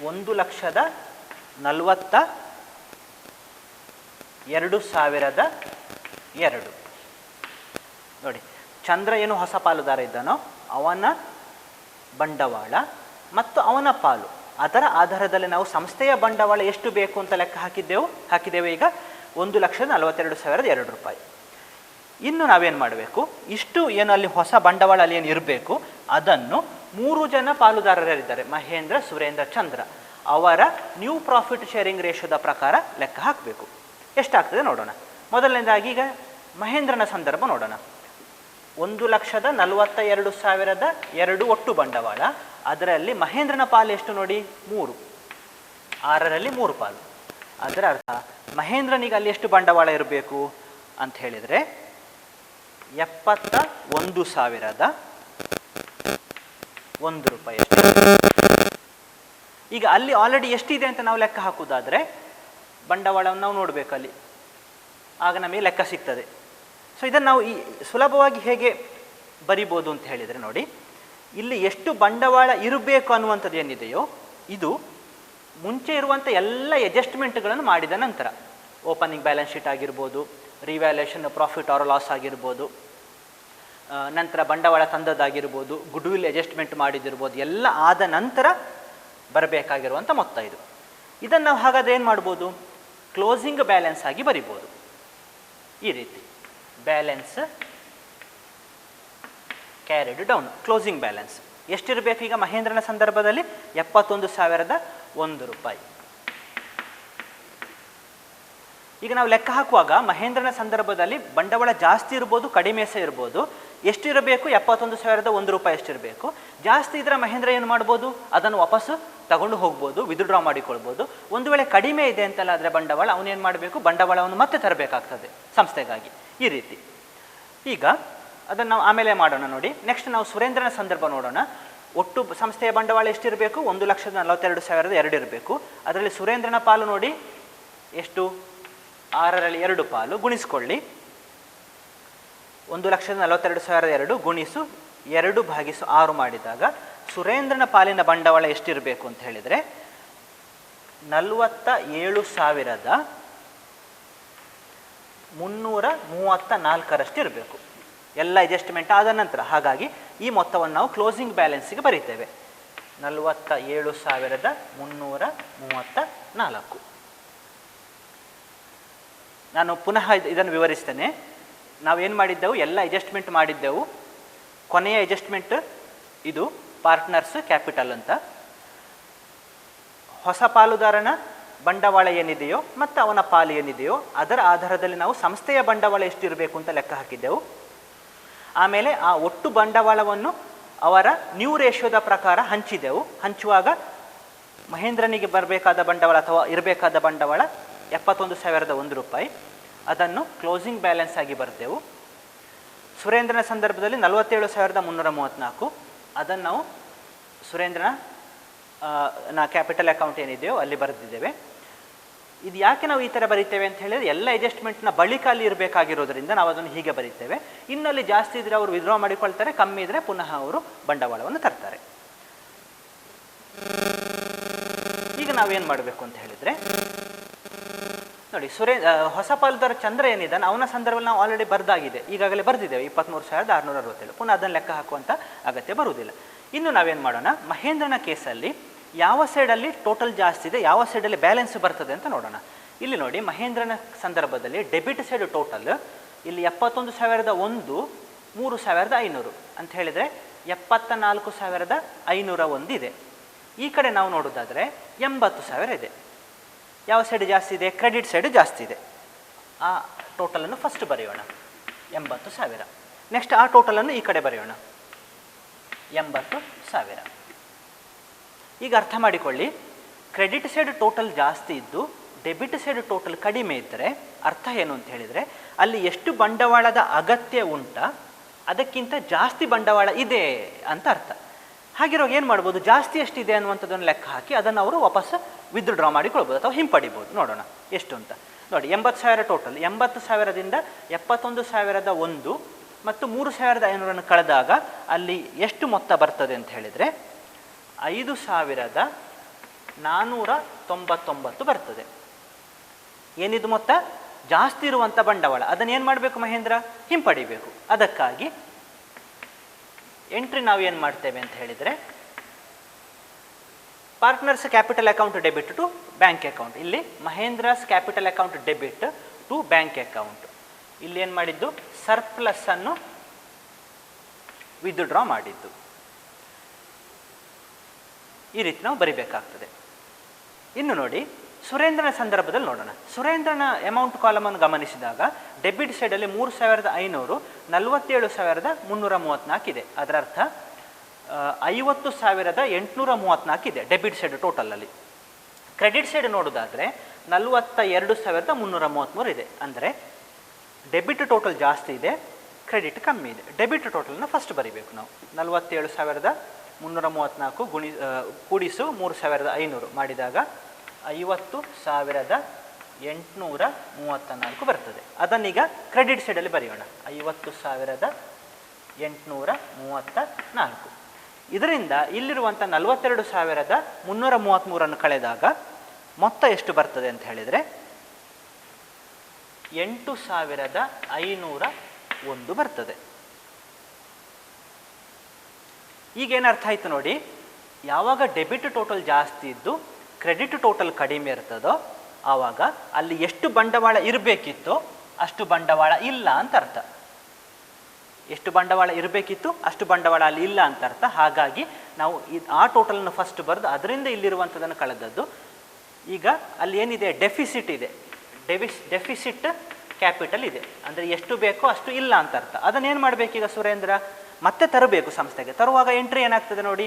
1,42,002. ನೋಡಿ, ಚಂದ್ರ ಏನು ಹೊಸ ಪಾಲುದಾರ ಇದ್ದಾನೋ ಅವನ ಬಂಡವಾಳ ಮತ್ತು ಅವನ ಪಾಲು, ಅದರ ಆಧಾರದಲ್ಲಿ ನಾವು ಸಂಸ್ಥೆಯ ಬಂಡವಾಳ ಎಷ್ಟು ಬೇಕು ಅಂತ ಲೆಕ್ಕ ಹಾಕಿದ್ದೇವೆ ಈಗ 1,42,002 ರೂಪಾಯಿ. ಇನ್ನು ನಾವೇನು ಮಾಡಬೇಕು? ಇಷ್ಟು ಏನು ಅಲ್ಲಿ ಹೊಸ ಬಂಡವಾಳ ಅಲ್ಲಿ ಏನು ಇರಬೇಕು ಅದನ್ನು 3 ಜನ ಪಾಲುದಾರರಿದ್ದಾರೆ, ಮಹೇಂದ್ರ, ಸುರೇಂದ್ರ, ಚಂದ್ರ, ಅವರ ನ್ಯೂ ಪ್ರಾಫಿಟ್ ಶೇರಿಂಗ್ ರೇಷಿಯೋದ ಪ್ರಕಾರ ಲೆಕ್ಕ ಹಾಕಬೇಕು. ಎಷ್ಟಾಗ್ತದೆ ನೋಡೋಣ. ಮೊದಲನೇದಾಗಿ ಈಗ ಮಹೇಂದ್ರನ ಸಂದರ್ಭ ನೋಡೋಣ. 1,42,002 ಒಟ್ಟು ಬಂಡವಾಳ. ಅದರಲ್ಲಿ ಮಹೇಂದ್ರನ ಪಾಲು ಎಷ್ಟು ನೋಡಿ? 3, 6ರಲ್ಲಿ 3 ಪಾಲು. ಅದರ ಅರ್ಥ ಮಹೇಂದ್ರನಿಗೆ ಅಲ್ಲಿ ಎಷ್ಟು ಬಂಡವಾಳ ಇರಬೇಕು ಅಂತ ಹೇಳಿದರೆ 71,001 ರೂಪಾಯಿ ಅಷ್ಟು. ಈಗ ಅಲ್ಲಿ ಆಲ್ರೆಡಿ ಎಷ್ಟಿದೆ ಅಂತ ನಾವು ಲೆಕ್ಕ ಹಾಕುವುದಾದರೆ ಬಂಡವಾಳವನ್ನು ನಾವು ನೋಡಬೇಕು ಅಲ್ಲಿ, ಆಗ ನಮಗೆ ಲೆಕ್ಕ ಸಿಗ್ತದೆ. ಸೊ ಇದನ್ನು ನಾವು ಸುಲಭವಾಗಿ ಹೇಗೆ ಬರಿಬೋದು ಅಂತ ಹೇಳಿದರೆ ನೋಡಿ, ಇಲ್ಲಿ ಎಷ್ಟು ಬಂಡವಾಳ ಇರಬೇಕು ಅನ್ನುವಂಥದ್ದು ಏನಿದೆಯೋ ಇದು ಮುಂಚೆ ಇರುವಂಥ ಎಲ್ಲ ಅಡ್ಜಸ್ಟ್ಮೆಂಟ್ಗಳನ್ನು ಮಾಡಿದ ನಂತರ, ಓಪನಿಂಗ್ ಬ್ಯಾಲೆನ್ಸ್ ಶೀಟ್ ಆಗಿರ್ಬೋದು, ರಿವ್ಯಾಲ್ಯೂಯೇಷನ್ ಪ್ರಾಫಿಟ್ ಆರ್ ಲಾಸ್ ಆಗಿರ್ಬೋದು, ನಂತರ ಬಂಡವಾಳ ತಂದದ್ದಾಗಿರ್ಬೋದು, ಗುಡ್ ವಿಲ್ ಅಡ್ಜಸ್ಟ್ಮೆಂಟ್ ಮಾಡಿದಿರ್ಬೋದು, ಎಲ್ಲ ಆದ ನಂತರ ಬರಬೇಕಾಗಿರುವಂಥ ಮೊತ್ತ ಇದು. ಇದನ್ನು ನಾವು ಹಾಗಾದರೆ ಏನು ಮಾಡ್ಬೋದು? ಕ್ಲೋಸಿಂಗ್ ಬ್ಯಾಲೆನ್ಸ್ ಆಗಿ ಬರಿಬೋದು. ಈ ರೀತಿ balance carried down, closing balance ಎಷ್ಟಿರಬೇಕು? ಈಗ ಮಹೇಂದ್ರನ ಸಂದರ್ಭದಲ್ಲಿ 71,001 ರೂಪಾಯಿ. ಈಗ ನಾವು ಲೆಕ್ಕ ಹಾಕುವಾಗ ಮಹೇಂದ್ರನ ಸಂದರ್ಭದಲ್ಲಿ ಬಂಡವಾಳ ಜಾಸ್ತಿ ಇರ್ಬೋದು, ಕಡಿಮೆ ಸಹ ಇರ್ಬೋದು. ಎಷ್ಟಿರಬೇಕು? 71,001 ರೂಪಾಯಿ ಎಷ್ಟಿರಬೇಕು. ಜಾಸ್ತಿ ಇದ್ದರೆ ಮಹೇಂದ್ರ ಏನು ಮಾಡ್ಬೋದು? ಅದನ್ನು ವಾಪಸ್ಸು ತಗೊಂಡು ಹೋಗ್ಬೋದು, ವಿತ್ಡ್ರಾ ಮಾಡಿಕೊಳ್ಬೋದು. ಒಂದು ವೇಳೆ ಕಡಿಮೆ ಇದೆ ಅಂತಲ್ಲ ಆದರೆ ಬಂಡವಾಳ, ಅವನೇನು ಮಾಡಬೇಕು? ಬಂಡವಾಳವನ್ನು ಮತ್ತೆ ತರಬೇಕಾಗ್ತದೆ ಸಂಸ್ಥೆಗಾಗಿ. ಈ ರೀತಿ ಈಗ ಅದನ್ನು ನಾವು ಆಮೇಲೆ ಮಾಡೋಣ ನೋಡಿ. ನೆಕ್ಸ್ಟ್ ನಾವು ಸುರೇಂದ್ರನ ಸಂದರ್ಭ ನೋಡೋಣ. ಒಟ್ಟು ಸಂಸ್ಥೆಯ ಬಂಡವಾಳ ಎಷ್ಟಿರಬೇಕು? 1,42,002 ಇರಬೇಕು. ಅದರಲ್ಲಿ ಸುರೇಂದ್ರನ ಪಾಲು ನೋಡಿ ಎಷ್ಟು? 6ರಲ್ಲಿ 2 ಪಾಲು. ಗುಣಿಸ್ಕೊಳ್ಳಿ, 1,42,002 ಗುಣಿಸು 2/6 ಮಾಡಿದಾಗ ಸುರೇಂದ್ರನ ಪಾಲಿನ ಬಂಡವಾಳ ಎಷ್ಟಿರಬೇಕು ಅಂತ ಹೇಳಿದರೆ 47,334 ಇರಬೇಕು, ಎಲ್ಲ ಅಡ್ಜಸ್ಟ್ಮೆಂಟ್ ಆದ ನಂತರ. ಹಾಗಾಗಿ ಈ ಮೊತ್ತವನ್ನು ನಾವು ಕ್ಲೋಸಿಂಗ್ ಬ್ಯಾಲೆನ್ಸಿಗೆ ಬರೀತೇವೆ, 47,334. ನಾನು ಪುನಃ ಇದನ್ನು ವಿವರಿಸ್ತೇನೆ. ನಾವೇನು ಮಾಡಿದ್ದೆವು? ಎಲ್ಲ ಅಡ್ಜಸ್ಟ್ಮೆಂಟ್ ಮಾಡಿದ್ದೆವು. ಕೊನೆಯ ಅಡ್ಜಸ್ಟ್ಮೆಂಟ್ ಇದು ಪಾರ್ಟ್ನರ್ಸ್ ಕ್ಯಾಪಿಟಲ್ ಅಂತ. ಹೊಸ ಪಾಲುದಾರನ ಬಂಡವಾಳ ಏನಿದೆಯೋ ಮತ್ತು ಅವನ ಪಾಲು ಏನಿದೆಯೋ ಅದರ ಆಧಾರದಲ್ಲಿ ನಾವು ಸಂಸ್ಥೆಯ ಬಂಡವಾಳ ಎಷ್ಟಿರಬೇಕು ಅಂತ ಲೆಕ್ಕ ಹಾಕಿದ್ದೆವು. ಆಮೇಲೆ ಆ ಒಟ್ಟು ಬಂಡವಾಳವನ್ನು ಅವರ ನ್ಯೂ ರೇಷಿಯೋದ ಪ್ರಕಾರ ಹಂಚಿದೆವು. ಹಂಚುವಾಗ ಮಹೇಂದ್ರನಿಗೆ ಬರಬೇಕಾದ ಬಂಡವಾಳ ಅಥವಾ ಇರಬೇಕಾದ ಬಂಡವಾಳ 71,001 ರೂಪಾಯಿ. ಅದನ್ನು ಕ್ಲೋಸಿಂಗ್ ಬ್ಯಾಲೆನ್ಸ್ ಆಗಿ ಬರೆದೆವು. ಸುರೇಂದ್ರನ ಸಂದರ್ಭದಲ್ಲಿ 47,334. ಅದನ್ನು ನಾವು ಸುರೇಂದ್ರನ ಕ್ಯಾಪಿಟಲ್ ಅಕೌಂಟ್ ಏನಿದೆಯೋ ಅಲ್ಲಿ ಬರೆದಿದ್ದೇವೆ. ಇದು ಯಾಕೆ ನಾವು ಈ ಥರ ಬರೀತೇವೆ ಅಂತ ಹೇಳಿದರೆ ಎಲ್ಲ ಅಡ್ಜಸ್ಟ್ಮೆಂಟ್ನ ಬಳಿಕ ಅಲ್ಲಿ ಇರಬೇಕಾಗಿರೋದ್ರಿಂದ ನಾವು ಅದನ್ನು ಹೀಗೆ ಬರೀತೇವೆ. ಇನ್ನಲ್ಲಿ ಜಾಸ್ತಿ ಇದ್ದರೆ ಅವರು ವಿತ್ಡ್ರಾ ಮಾಡಿಕೊಳ್ತಾರೆ, ಕಮ್ಮಿ ಇದ್ದರೆ ಪುನಃ ಅವರು ಬಂಡವಾಳವನ್ನು ತರ್ತಾರೆ. ಈಗ ನಾವೇನು ಮಾಡಬೇಕು ಅಂತ ಹೇಳಿದರೆ ನೋಡಿ, ಹೊಸ ಪಾಲುದಾರ ಚಂದ್ರ ಏನಿದ್ದಾನೆ ಅವನ ಸಂದರ್ಭದಲ್ಲಿ ನಾವು ಆಲ್ರೆಡಿ ಬರೆದಾಗಿದೆ, ಈಗಾಗಲೇ ಬರೆದಿದ್ದೇವೆ 23,667. ಪುನಃ ಅದನ್ನು ಲೆಕ್ಕ ಹಾಕುವಂಥ ಅಗತ್ಯ ಬರುವುದಿಲ್ಲ. ಇನ್ನು ನಾವೇನು ಮಾಡೋಣ, ಮಹೇಂದ್ರನ ಕೇಸಲ್ಲಿ ಯಾವ ಸೈಡಲ್ಲಿ ಟೋಟಲ್ ಜಾಸ್ತಿ ಇದೆ, ಯಾವ ಸೈಡಲ್ಲಿ ಬ್ಯಾಲೆನ್ಸ್ ಬರ್ತದೆ ಅಂತ ನೋಡೋಣ. ಇಲ್ಲಿ ನೋಡಿ, ಮಹೇಂದ್ರನ ಸಂದರ್ಭದಲ್ಲಿ ಡೆಬಿಟ್ ಸೈಡ್ ಟೋಟಲ್ ಇಲ್ಲಿ 71,001 3,500 ಅಂತ ಹೇಳಿದರೆ 74,501 ಇದೆ. ಈ ಕಡೆ ನಾವು ನೋಡೋದಾದರೆ 80,000 ಇದೆ. ಯಾವ ಸೈಡ್ ಜಾಸ್ತಿ ಇದೆ? ಕ್ರೆಡಿಟ್ ಸೈಡ್ ಜಾಸ್ತಿ ಇದೆ. ಆ ಟೋಟಲನ್ನು ಫಸ್ಟ್ ಬರೆಯೋಣ. 80,000. ನೆಕ್ಸ್ಟ್ ಆ ಟೋಟಲನ್ನು ಈ ಕಡೆ ಬರೆಯೋಣ, 80,000. ಈಗ ಅರ್ಥ ಮಾಡಿಕೊಳ್ಳಿ, ಕ್ರೆಡಿಟ್ ಸೈಡ್ ಟೋಟಲ್ ಜಾಸ್ತಿ ಇದ್ದು ಡೆಬಿಟ್ ಸೈಡ್ ಟೋಟಲ್ ಕಡಿಮೆ ಇದ್ದರೆ ಅರ್ಥ ಏನು ಅಂತ ಹೇಳಿದರೆ, ಅಲ್ಲಿ ಎಷ್ಟು ಬಂಡವಾಳದ ಅಗತ್ಯ ಉಂಟಾ ಅದಕ್ಕಿಂತ ಜಾಸ್ತಿ ಬಂಡವಾಳ ಇದೆ ಅಂತ ಅರ್ಥ. ಹಾಗಿರುವಾಗ ಏನು ಮಾಡ್ಬೋದು, ಜಾಸ್ತಿ ಎಷ್ಟಿದೆ ಅನ್ನುವಂಥದ್ದನ್ನು ಲೆಕ್ಕ ಹಾಕಿ ಅದನ್ನು ಅವರು ವಾಪಸ್ ವಿತ್ಡ್ರಾ ಮಾಡಿಕೊಳ್ಬೋದು ಅಥವಾ ಹಿಂಪಡಿಬೋದು. ನೋಡೋಣ ಎಷ್ಟು ಅಂತ. ನೋಡಿ 80,000 ಟೋಟಲ್, 80,000ದಿಂದ 71,001 ಮತ್ತು 3,500 ಕಳೆದಾಗ ಅಲ್ಲಿ ಎಷ್ಟು ಮೊತ್ತ ಬರ್ತದೆ ಅಂತ ಹೇಳಿದರೆ 5,499 ಬರ್ತದೆ. ಏನಿದು ಮೊತ್ತ? ಜಾಸ್ತಿ ಇರುವಂಥ ಬಂಡವಾಳ. ಅದನ್ನು ಏನು ಮಾಡಬೇಕು ಮಹೇಂದ್ರ? ಹಿಂಪಡಿಬೇಕು. ಅದಕ್ಕಾಗಿ ಎಂಟ್ರಿ ನಾವು ಏನು ಮಾಡ್ತೇವೆ ಅಂತ ಹೇಳಿದರೆ, partners capital account debit to bank account. ಇಲ್ಲಿ Mahendra's capital account debit to bank account. ಇಲ್ಲಿ ಏನು ಮಾಡಿದ್ದು? ಸರ್ಪ್ಲಸ್ ಅನ್ನು ವಿತ್ಡ್ರಾ ಮಾಡಿದ್ದು. ಈ ರೀತಿ ನಾವು ಬರಿಬೇಕಾಗ್ತದೆ. ಇನ್ನು ನೋಡಿ, ಸುರೇಂದ್ರನ ಸಂದರ್ಭದಲ್ಲಿ ನೋಡೋಣ. ಸುರೇಂದ್ರನ ಅಮೌಂಟ್ ಕಾಲಮನ್ನು ಗಮನಿಸಿದಾಗ ಡೆಬಿಟ್ ಸೈಡಲ್ಲಿ 3,500, 47,334 ಇದೆ. ಅದರ ಅರ್ಥ 50,834 ಇದೆ ಡೆಬಿಟ್ ಸೈಡ್ ಟೋಟಲಲ್ಲಿ. ಕ್ರೆಡಿಟ್ ಸೈಡ್ ನೋಡೋದಾದರೆ 42,333 ಇದೆ. ಅಂದರೆ ಡೆಬಿಟ್ ಟೋಟಲ್ ಜಾಸ್ತಿ ಇದೆ, ಕ್ರೆಡಿಟ್ ಕಮ್ಮಿ ಇದೆ. ಡೆಬಿಟ್ ಟೋಟಲ್ನ ಫಸ್ಟ್ ಬರಿಬೇಕು ನಾವು. 47,334 ಕೂಡಿಸು 3,500 ಮಾಡಿದಾಗ 50,834 ಬರ್ತದೆ. ಅದನ್ನೀಗ ಕ್ರೆಡಿಟ್ ಸೈಡಲ್ಲಿ ಬರೆಯೋಣ, 50,834. ಇದರಿಂದ ಇಲ್ಲಿರುವಂಥ 42,333 ಕಳೆದಾಗ ಮೊತ್ತ ಎಷ್ಟು ಬರ್ತದೆ ಅಂತ ಹೇಳಿದರೆ 8,501 ಬರ್ತದೆ. ಈಗೇನು ಅರ್ಥ ಆಯಿತು ನೋಡಿ, ಯಾವಾಗ ಡೆಬಿಟ್ ಟೋಟಲ್ ಜಾಸ್ತಿ ಇದ್ದು ಕ್ರೆಡಿಟ್ ಟೋಟಲ್ ಕಡಿಮೆ ಇರ್ತದೋ ಆವಾಗ ಅಲ್ಲಿ ಎಷ್ಟು ಬಂಡವಾಳ ಇರಬೇಕಿತ್ತೋ ಅಷ್ಟು ಬಂಡವಾಳ ಇಲ್ಲ ಅಂತ ಅರ್ಥ. ಎಷ್ಟು ಬಂಡವಾಳ ಇರಬೇಕಿತ್ತು ಅಷ್ಟು ಬಂಡವಾಳ ಅಲ್ಲಿ ಇಲ್ಲ ಅಂತ ಅರ್ಥ. ಹಾಗಾಗಿ ನಾವು ಆ ಟೋಟಲನ್ನು ಫಸ್ಟ್ ಬರೆದು ಅದರಿಂದ ಇಲ್ಲಿರುವಂಥದ್ದನ್ನು ಕಳೆದದ್ದು. ಈಗ ಅಲ್ಲಿ ಏನಿದೆ? ಡೆಫಿಸಿಟ್ ಇದೆ. ಡೆಫಿಸಿಟ್ ಕ್ಯಾಪಿಟಲ್ ಇದೆ. ಅಂದರೆ ಎಷ್ಟು ಬೇಕೋ ಅಷ್ಟು ಇಲ್ಲ ಅಂತ ಅರ್ಥ. ಅದನ್ನೇನು ಮಾಡಬೇಕೀಗ ಸುರೇಂದ್ರ? ಮತ್ತೆ ತರಬೇಕು ಸಂಸ್ಥೆಗೆ. ತರುವಾಗ ಎಂಟ್ರಿ ಏನಾಗ್ತದೆ ನೋಡಿ,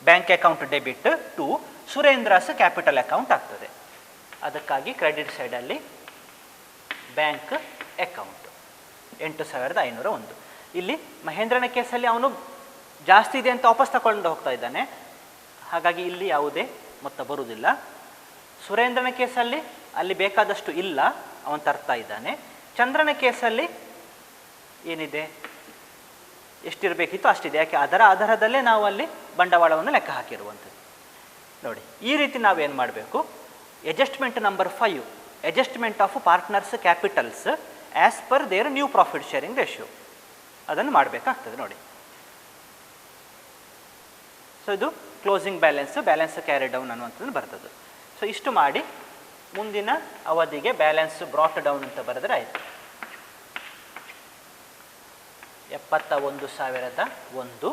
bank account debit to Surendra's capital account ಆಗ್ತದೆ. ಅದಕ್ಕಾಗಿ ಕ್ರೆಡಿಟ್ ಸೈಡಲ್ಲಿ ಬ್ಯಾಂಕ್ ಅಕೌಂಟ್ 8,501. ಇಲ್ಲಿ ಮಹೇಂದ್ರನ ಕೇಸಲ್ಲಿ ಅವನು ಜಾಸ್ತಿ ಇದೆ ಅಂತ ವಾಪಸ್ ತಗೊಂಡು ಹೋಗ್ತಾ ಇದ್ದಾನೆ, ಹಾಗಾಗಿ ಇಲ್ಲಿ ಯಾವುದೇ ಮೊತ್ತ ಬರುವುದಿಲ್ಲ. ಸುರೇಂದ್ರನ ಕೇಸಲ್ಲಿ ಅಲ್ಲಿ ಬೇಕಾದಷ್ಟು ಇಲ್ಲ, ಅವನು ತರ್ತಾ ಇದ್ದಾನೆ. ಚಂದ್ರನ ಕೇಸಲ್ಲಿ ಏನಿದೆ? ಎಷ್ಟಿರಬೇಕಿತ್ತು ಅಷ್ಟಿದೆ. ಯಾಕೆ? ಅದರ ಆಧಾರದಲ್ಲೇ ನಾವು ಅಲ್ಲಿ ಬಂಡವಾಳವನ್ನು ಲೆಕ್ಕ ಹಾಕಿರುವಂಥದ್ದು. ನೋಡಿ, ಈ ರೀತಿ ನಾವೇನು ಮಾಡಬೇಕು? Adjustment number 5, adjustment of partners capitals as per their new profit sharing ratio, ಅದನ್ನು ಮಾಡಬೇಕಾಗ್ತದೆ ನೋಡಿ. ಸೊ ಇದು ಕ್ಲೋಸಿಂಗ್ ಬ್ಯಾಲೆನ್ಸ್ ಕ್ಯಾರಿ ಡೌನ್ ಅನ್ನುವಂಥದ್ದು ಬರ್ತದೆ. ಸೊ ಇಷ್ಟು ಮಾಡಿ ಮುಂದಿನ ಅವಧಿಗೆ ಬ್ಯಾಲೆನ್ಸ್ ಬ್ರಾಟ್ ಡೌನ್ ಅಂತ ಬರೆದ್ರೆ ಆಯಿತು. 71,001,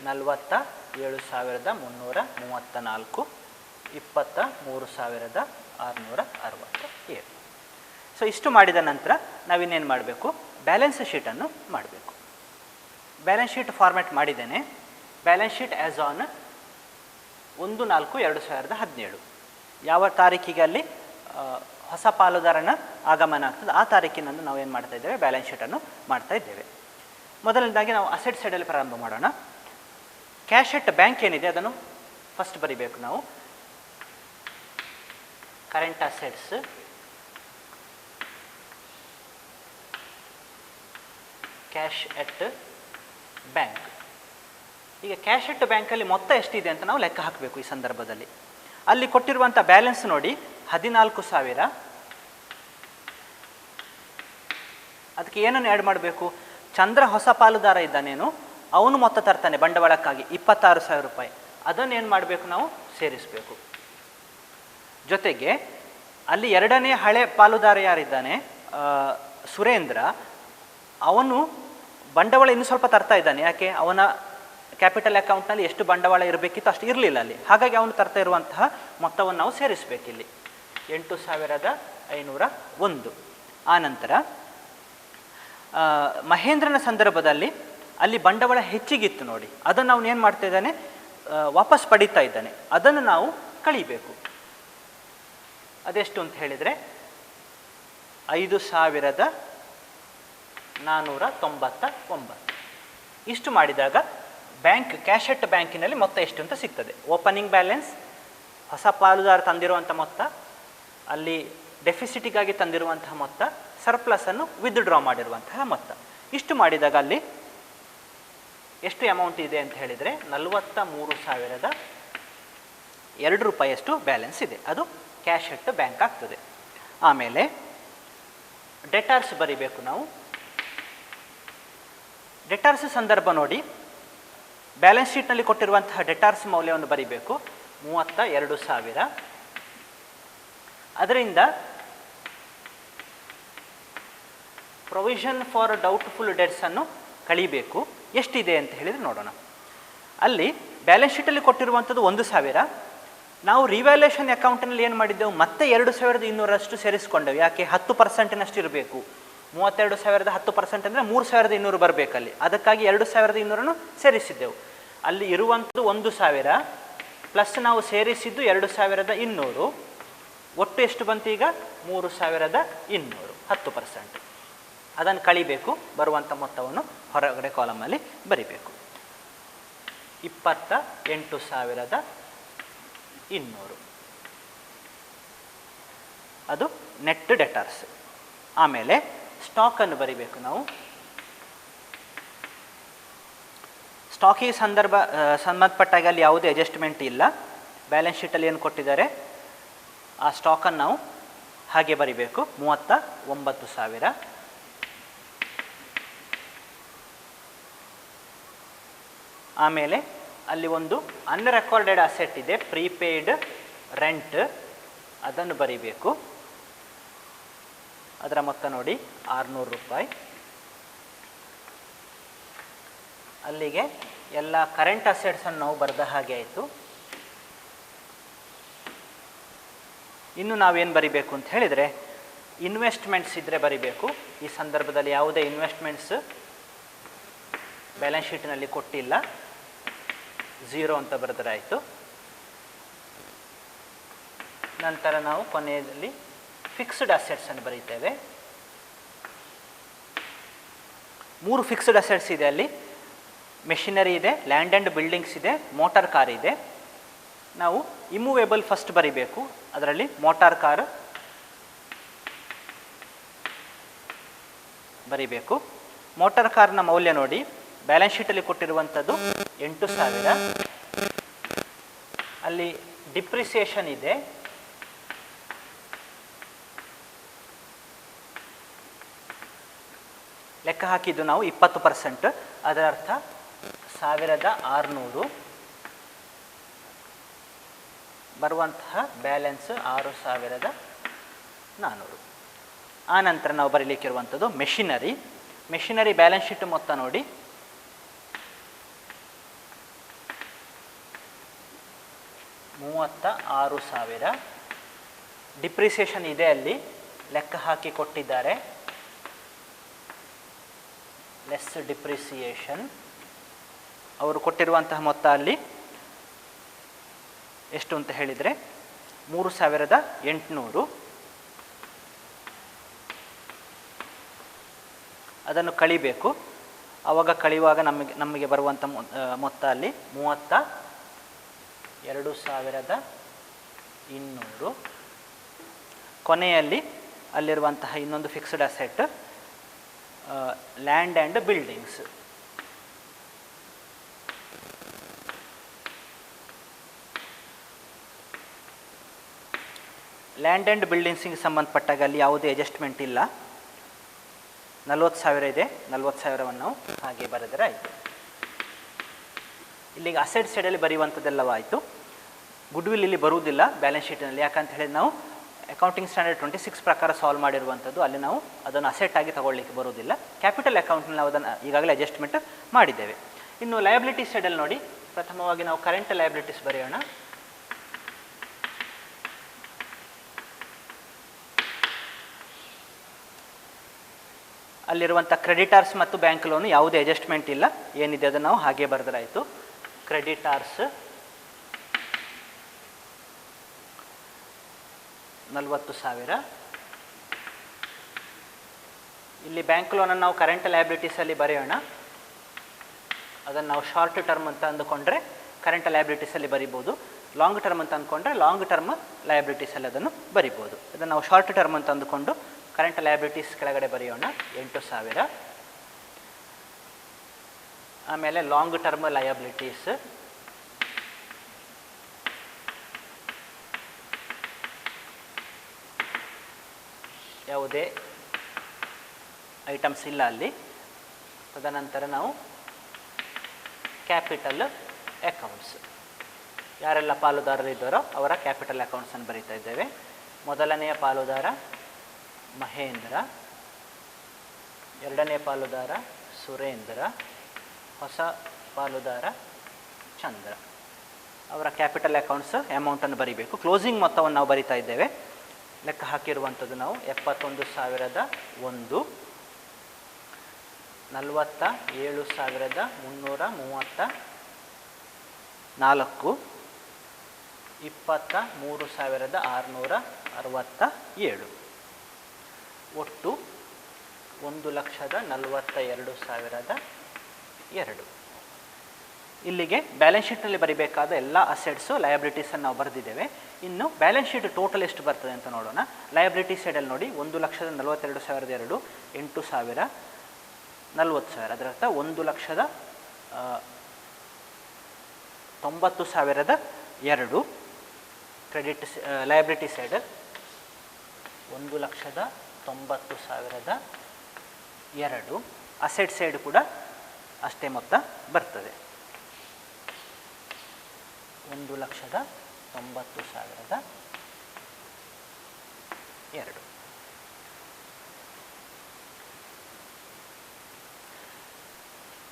47,334, 23,667. ಸೊ ಇಷ್ಟು ಮಾಡಿದ ನಂತರ ನಾವಿನ್ನೇನು ಮಾಡಬೇಕು? ಬ್ಯಾಲೆನ್ಸ್ ಶೀಟನ್ನು ಮಾಡಬೇಕು. ಬ್ಯಾಲೆನ್ಸ್ ಶೀಟ್ ಫಾರ್ಮ್ಯಾಟ್ ಮಾಡಿದ್ದೇನೆ. Balance sheet as on 1/4/2017. ಯಾವ ತಾರೀಕಿಗೆ ಅಲ್ಲಿ ಹೊಸ ಪಾಲುದಾರನ ಆಗಮನ ಆಗ್ತದೆ ಆ ತಾರೀಕಿನಂದು ನಾವು ಏನು ಮಾಡ್ತಾ ಇದ್ದೇವೆ? ಬ್ಯಾಲೆನ್ಸ್ ಶೀಟನ್ನು ಮಾಡ್ತಾ ಇದ್ದೇವೆ. ಮೊದಲನೇದಾಗಿ ನಾವು ಅಸೆಟ್ ಸೈಡಲ್ಲಿ ಪ್ರಾರಂಭ ಮಾಡೋಣ. ಕ್ಯಾಶ್ ಎಟ್ ಬ್ಯಾಂಕ್ ಏನಿದೆ ಅದನ್ನು ಫಸ್ಟ್ ಬರಿಬೇಕು ನಾವು. Current assets, cash at bank. ಈಗ ಕ್ಯಾಶ್ ಎಟ್ ಬ್ಯಾಂಕಲ್ಲಿ ಮೊತ್ತ ಎಷ್ಟಿದೆ ಅಂತ ನಾವು ಲೆಕ್ಕ ಹಾಕಬೇಕು. ಈ ಸಂದರ್ಭದಲ್ಲಿ ಅಲ್ಲಿ ಕೊಟ್ಟಿರುವಂಥ ಬ್ಯಾಲೆನ್ಸ್ ನೋಡಿ 14,000. ಅದಕ್ಕೆ ಏನನ್ನು ಆ್ಯಡ್ ಮಾಡಬೇಕು? ಚಂದ್ರ ಹೊಸ ಪಾಲುದಾರ ಇದ್ದಾನೇನು, ಅವನು ಮೊತ್ತ ತರ್ತಾನೆ ಬಂಡವಾಳಕ್ಕಾಗಿ 26,000 ರೂಪಾಯಿ. ಅದನ್ನೇನು ಮಾಡಬೇಕು? ನಾವು ಸೇರಿಸಬೇಕು. ಜೊತೆಗೆ ಅಲ್ಲಿ ಎರಡನೇ ಹಳೆ ಪಾಲುದಾರ ಯಾರಿದ್ದಾನೆ ಸುರೇಂದ್ರ, ಅವನು ಬಂಡವಾಳ ಇನ್ನೂ ಸ್ವಲ್ಪ ತರ್ತಾ ಇದ್ದಾನೆ. ಯಾಕೆ? ಅವನ ಕ್ಯಾಪಿಟಲ್ ಅಕೌಂಟ್ನಲ್ಲಿ ಎಷ್ಟು ಬಂಡವಾಳ ಇರಬೇಕಿತ್ತು ಅಷ್ಟು ಇರಲಿಲ್ಲ ಅಲ್ಲಿ. ಹಾಗಾಗಿ ಅವನು ತರ್ತಾ ಇರುವಂತಹ ಮೊತ್ತವನ್ನು ನಾವು ಸೇರಿಸಬೇಕಿಲ್ಲಿ 8,501. ಆನಂತರ ಮಹೇಂದ್ರನ ಸಂದರ್ಭದಲ್ಲಿ ಅಲ್ಲಿ ಬಂಡವಾಳ ಹೆಚ್ಚಿಗಿತ್ತು ನೋಡಿ, ಅದನ್ನು ಅವನು ಏನು ಮಾಡ್ತಾ ಇದ್ದಾನೆ, ವಾಪಸ್ ಪಡೀತಾ ಇದ್ದಾನೆ. ಅದನ್ನು ನಾವು ಕಳಿಬೇಕು. ಅದೆಷ್ಟು ಅಂತ ಹೇಳಿದರೆ 5,499. ಇಷ್ಟು ಮಾಡಿದಾಗ ಬ್ಯಾಂಕ್ ಕ್ಯಾಶ್ ಅಟ್ ಬ್ಯಾಂಕಿನಲ್ಲಿ ಮೊತ್ತ ಎಷ್ಟು ಅಂತ ಸಿಗ್ತದೆ. ಓಪನಿಂಗ್ ಬ್ಯಾಲೆನ್ಸ್, ಹೊಸ ಪಾಲುದಾರ ತಂದಿರುವಂಥ ಮೊತ್ತ, ಅಲ್ಲಿ ಡೆಫಿಸಿಟಿಗಾಗಿ ತಂದಿರುವಂತಹ ಮೊತ್ತ, ಸರ್ಪ್ಲಸನ್ನು ವಿತ್ಡ್ರಾ ಮಾಡಿರುವಂತಹ ಮೊತ್ತ. ಇಷ್ಟು ಮಾಡಿದಾಗ ಅಲ್ಲಿ ಎಷ್ಟು ಅಮೌಂಟ್ ಇದೆ ಅಂತ ಹೇಳಿದರೆ 43,002 ರೂಪಾಯಿಯಷ್ಟು ಬ್ಯಾಲೆನ್ಸ್ ಇದೆ. ಅದು ಕ್ಯಾಶ್ ಅಟ್ ಬ್ಯಾಂಕ್ ಆಗ್ತದೆ. ಆಮೇಲೆ ಡೆಟಾರ್ಸ್ ಬರಿಬೇಕು ನಾವು. ಡೆಟಾರ್ಸ್ ಸಂದರ್ಭ ನೋಡಿ, ಬ್ಯಾಲೆನ್ಸ್ ಶೀಟ್ನಲ್ಲಿ ಕೊಟ್ಟಿರುವಂತಹ ಡೆಟಾರ್ಸ್ ಮೌಲ್ಯವನ್ನು ಬರಿಬೇಕು 32,000. ಅದರಿಂದ ಪ್ರೊವಿಷನ್ ಫಾರ್ ಡೌಟ್ಫುಲ್ ಡೆಟ್ಸನ್ನು ಕಳಿಬೇಕು. ಎಷ್ಟಿದೆ ಅಂತ ಹೇಳಿದರೆ ನೋಡೋಣ. ಅಲ್ಲಿ ಬ್ಯಾಲೆನ್ಸ್ ಶೀಟಲ್ಲಿ ಕೊಟ್ಟಿರುವಂಥದ್ದು 1,000. ನಾವು ರಿವ್ಯಾಲ್ಯೂಯೇಷನ್ ಅಕೌಂಟಿನಲ್ಲಿ ಏನು ಮಾಡಿದ್ದೆವು, ಮತ್ತೆ 2,200 ಸೇರಿಸ್ಕೊಂಡೆವು. ಯಾಕೆ, 10% ಇರಬೇಕು. 32,000 10% ಅಂದರೆ 3,200 ಬರಬೇಕಲ್ಲಿ. ಅದಕ್ಕಾಗಿ 2,200 ಸೇರಿಸಿದ್ದೆವು. ಅಲ್ಲಿ ಇರುವಂಥದ್ದು 1,000 ಪ್ಲಸ್ ನಾವು ಸೇರಿಸಿದ್ದು 2,200, ಒಟ್ಟು ಎಷ್ಟು ಬಂತು ಈಗ, 3,200, 10%. ಅದನ್ನು ಕಳಿಬೇಕು. ಬರುವಂಥ ಮೊತ್ತವನ್ನು ಹೊರಗಡೆ ಕಾಲಮಲ್ಲಿ ಬರಿಬೇಕು. 28,200 ಅದು ನೆಟ್ ಡೆಟಾರ್ಸ್. ಆಮೇಲೆ ಸ್ಟಾಕನ್ನು ಬರಿಬೇಕು ನಾವು. ಸ್ಟಾಕಿಗೆ ಸಂಬಂಧಪಟ್ಟಾಗ ಅಲ್ಲಿ ಯಾವುದೇ ಅಡ್ಜಸ್ಟ್ಮೆಂಟ್ ಇಲ್ಲ. ಬ್ಯಾಲೆನ್ಸ್ ಶೀಟಲ್ಲಿ ಏನು ಕೊಟ್ಟಿದ್ದಾರೆ ಆ ಸ್ಟಾಕನ್ನು ನಾವು ಹಾಗೆ ಬರಿಬೇಕು 39,000. ಆಮೇಲೆ ಅಲ್ಲಿ ಒಂದು ಅನ್ರೆಕಾರ್ಡೆಡ್ ಅಸೆಟ್ ಇದೆ, ಪ್ರೀಪೇಯ್ಡ್ ರೆಂಟ್, ಅದನ್ನು ಬರಿಬೇಕು. ಅದರ ಮೊತ್ತ ನೋಡಿ 600 ರೂಪಾಯಿ. ಅಲ್ಲಿಗೆ ಎಲ್ಲ ಕರೆಂಟ್ ಅಸೆಟ್ಸನ್ನು ನಾವು ಬರೆದ ಹಾಗೆ ಆಯಿತು. ಇನ್ನು ನಾವೇನು ಬರಿಬೇಕು ಅಂತ ಹೇಳಿದರೆ, ಇನ್ವೆಸ್ಟ್ಮೆಂಟ್ಸ್ ಇದ್ದರೆ ಬರಿಬೇಕು. ಈ ಸಂದರ್ಭದಲ್ಲಿ ಯಾವುದೇ ಇನ್ವೆಸ್ಟ್ಮೆಂಟ್ಸ್ ಬ್ಯಾಲೆನ್ಸ್ ಶೀಟ್ನಲ್ಲಿ ಕೊಟ್ಟಿಲ್ಲ, 0 ಅಂತ ಬರೆದರೆ ಆಯಿತು. ನಂತರ ನಾವು ಕೊನೆಯಲ್ಲಿ ಫಿಕ್ಸ್ಡ್ ಅಸೆಟ್ಸನ್ನು ಬರೀತೇವೆ. 3 ಫಿಕ್ಸ್ಡ್ ಅಸೆಟ್ಸ್ ಇದೆ ಅಲ್ಲಿ. ಮೆಷಿನರಿ ಇದೆ, ಲ್ಯಾಂಡ್ ಆ್ಯಂಡ್ ಬಿಲ್ಡಿಂಗ್ಸ್ ಇದೆ, ಮೋಟಾರ್ ಕಾರ್ ಇದೆ. ನಾವು ಇಮೂವೇಬಲ್ ಫಸ್ಟ್ ಬರಿಬೇಕು. ಅದರಲ್ಲಿ ಮೋಟಾರ್ ಕಾರ್ ಬರಿಬೇಕು. ಮೋಟಾರ್ ಕಾರ್ನ ಮೌಲ್ಯ ನೋಡಿ, ಬ್ಯಾಲೆನ್ಸ್ ಶೀಟಲ್ಲಿ ಕೊಟ್ಟಿರುವಂಥದ್ದು 8,000. ಅಲ್ಲಿ ಡಿಪ್ರಿಸಿಯೇಷನ್ ಇದೆ, ಲೆಕ್ಕ ಹಾಕಿದ್ದು ನಾವು 20%. ಅದರ ಅರ್ಥ 1,600. ಬರುವಂತಹ ಬ್ಯಾಲೆನ್ಸ್ 6,400. ಆ ನಂತರ ನಾವು ಬರೀಲಿಕ್ಕಿರುವಂಥದ್ದು ಮೆಷಿನರಿ ಬ್ಯಾಲೆನ್ಸ್ ಶೀಟ್ ಮೊತ್ತ ನೋಡಿ, 36,000. ಡಿಪ್ರಿಸಿಯೇಷನ್ ಇದೆ ಅಲ್ಲಿ, ಲೆಕ್ಕ ಹಾಕಿ ಕೊಟ್ಟಿದ್ದಾರೆ, ಲೆಸ್ ಡಿಪ್ರಿಸಿಯೇಷನ್. ಅವರು ಕೊಟ್ಟಿರುವಂತಹ ಮೊತ್ತ ಅಲ್ಲಿ ಎಷ್ಟು ಅಂತ ಹೇಳಿದರೆ 3,800. ಅದನ್ನು ಕಳಿಬೇಕು. ಆವಾಗ ಕಳೆಯುವಾಗ ನಮಗೆ ಬರುವಂಥ ಮೊತ್ತ ಅಲ್ಲಿ 32,200. ಕೊನೆಯಲ್ಲಿ ಅಲ್ಲಿರುವಂತಹ ಇನ್ನೊಂದು fixed asset land and buildings. Land and ಬಿಲ್ಡಿಂಗ್ಸಿಗೆ ಸಂಬಂಧಪಟ್ಟಾಗ ಅಲ್ಲಿ ಯಾವುದೇ ಅಡ್ಜಸ್ಟ್ಮೆಂಟ್ ಇಲ್ಲ. 40,000 ಇದೆ, 40,000ವನ್ನು ನಾವು ಹಾಗೆ ಬರೆದರೆ ಆಯಿತು. ಇಲ್ಲಿಗೆ ಅಸೆಟ್ ಸೈಡಲ್ಲಿ ಬರೆಯುವಂಥದ್ದೆಲ್ಲವಾಯಿತು. ಗುಡ್ವಿಲ್ ಇಲ್ಲಿ ಬರುವುದಿಲ್ಲ ಬ್ಯಾಲೆನ್ಸ್ ಶೀಟ್ನಲ್ಲಿ. ಯಾಕಂತ ಹೇಳಿದ್ರೆ ನಾವು ಅಕೌಂಟಿಂಗ್ ಸ್ಟ್ಯಾಂಡರ್ಡ್ 26 ಪ್ರಕಾರ ಸಾಲ್ವ್ ಮಾಡಿರುವಂಥದ್ದು. ಅಲ್ಲಿ ನಾವು ಅದನ್ನು ಅಸೆಟ್ ಆಗಿ ತಗೊಳ್ಳಿಕ್ಕೆ ಬರುವುದಿಲ್ಲ. ಕ್ಯಾಪಿಟಲ್ ಅಕೌಂಟ್ನಲ್ಲಿ ನಾವು ಅದನ್ನು ಈಗಾಗಲೇ ಅಡ್ಜಸ್ಟ್ಮೆಂಟ್ ಮಾಡಿದ್ದೇವೆ. ಇನ್ನು ಲಯಬಿಲಿಟಿ ಸೈಡಲ್ಲಿ ನೋಡಿ, ಪ್ರಥಮವಾಗಿ ನಾವು ಕರೆಂಟ್ ಲಯಬಿಲಿಟೀಸ್ ಬರೆಯೋಣ. ಅಲ್ಲಿರುವಂಥ ಕ್ರೆಡಿಟಾರ್ಸ್ ಮತ್ತು ಬ್ಯಾಂಕ್ ಲೋನು ಯಾವುದೇ ಅಡ್ಜಸ್ಟ್ಮೆಂಟ್ ಇಲ್ಲ, ಏನಿದೆ ಅದನ್ನು ನಾವು ಹಾಗೆ ಬರೆದ್ರಾಯಿತು. ಕ್ರೆಡಿಟಾರ್ಸ್ 40,000. ಇಲ್ಲಿ ಬ್ಯಾಂಕ್ ಲೋನನ್ನು ನಾವು ಕರೆಂಟ್ ಲಯಬಿಲಿಟೀಸಲ್ಲಿ ಬರೆಯೋಣ. ಅದನ್ನು ನಾವು ಶಾರ್ಟ್ ಟರ್ಮ್ ಅಂತ ಅಂದುಕೊಂಡ್ರೆ ಕರೆಂಟ್ ಲಯಬಿಲಿಟೀಸಲ್ಲಿ ಬರಿಬೋದು, ಲಾಂಗ್ ಟರ್ಮ್ ಅಂತ ಅಂದ್ಕೊಂಡ್ರೆ ಲಾಂಗ್ ಟರ್ಮ್ ಲಯಬಿಲಿಟೀಸಲ್ಲಿ ಅದನ್ನು ಬರಿಬೋದು. ಇದನ್ನು ನಾವು ಶಾರ್ಟ್ ಟರ್ಮ್ ಅಂತ ಅಂದುಕೊಂಡು ಕರೆಂಟ್ ಲಯಬಿಲಿಟೀಸ್ ಕೆಳಗಡೆ ಬರೆಯೋಣ 8,000. ಆಮೇಲೆ ಲಾಂಗ್ ಟರ್ಮ್ ಲಯಬಿಲಿಟೀಸ್ ಯಾವುದೇ ಐಟಮ್ಸ್ ಇಲ್ಲ ಅಲ್ಲಿ. ತದನಂತರ ನಾವು ಕ್ಯಾಪಿಟಲ್ ಅಕೌಂಟ್ಸ್, ಯಾರೆಲ್ಲ ಪಾಲುದಾರರು ಇದ್ದಾರೋ ಅವರ ಕ್ಯಾಪಿಟಲ್ ಅಕೌಂಟ್ಸನ್ನು ಬರೀತಾ ಇದ್ದೇವೆ. ಮೊದಲನೆಯ ಪಾಲುದಾರ ಮಹೇಂದ್ರ, ಎರಡನೇ ಪಾಲುದಾರ ಸುರೇಂದ್ರ, ಹೊಸ ಪಾಲುದಾರ ಚಂದ್ರ. ಅವರ ಕ್ಯಾಪಿಟಲ್ ಅಕೌಂಟ್ಸ್ ಅಮೌಂಟನ್ನು ಬರೀಬೇಕು. ಕ್ಲೋಸಿಂಗ್ ಮೊತ್ತವನ್ನು ನಾವು ಬರಿತಾ ಇದ್ದೇವೆ. ಲೆಕ್ಕ ಹಾಕಿರುವಂಥದ್ದು ನಾವು 71,001, 47,334, 23,667, ಒಟ್ಟು 1,42,2. ಇಲ್ಲಿಗೆ ಬ್ಯಾಲೆನ್ಸ್ ಶೀಟ್ನಲ್ಲಿ ಬರೀಬೇಕಾದ ಎಲ್ಲ ಅಸೆಟ್ಸು ಲಯಬಿಲಿಟೀಸನ್ನು ನಾವು ಬರೆದಿದ್ದೇವೆ. ಇನ್ನು ಬ್ಯಾಲೆನ್ಸ್ ಶೀಟ್ ಟೋಟಲ್ ಎಷ್ಟು ಬರ್ತದೆ ಅಂತ ನೋಡೋಣ. ಲಯಬಿಲಿಟಿ ಸೈಡಲ್ಲಿ ನೋಡಿ 1,42,200, 8,000, 40,000, ಅದರರ್ಥ 1,90,002. Credit liability side 1,90,002. Asset side ಕೂಡ ಅಷ್ಟೇ ಮೊತ್ತ ಬರ್ತದೆ, 1,90,002.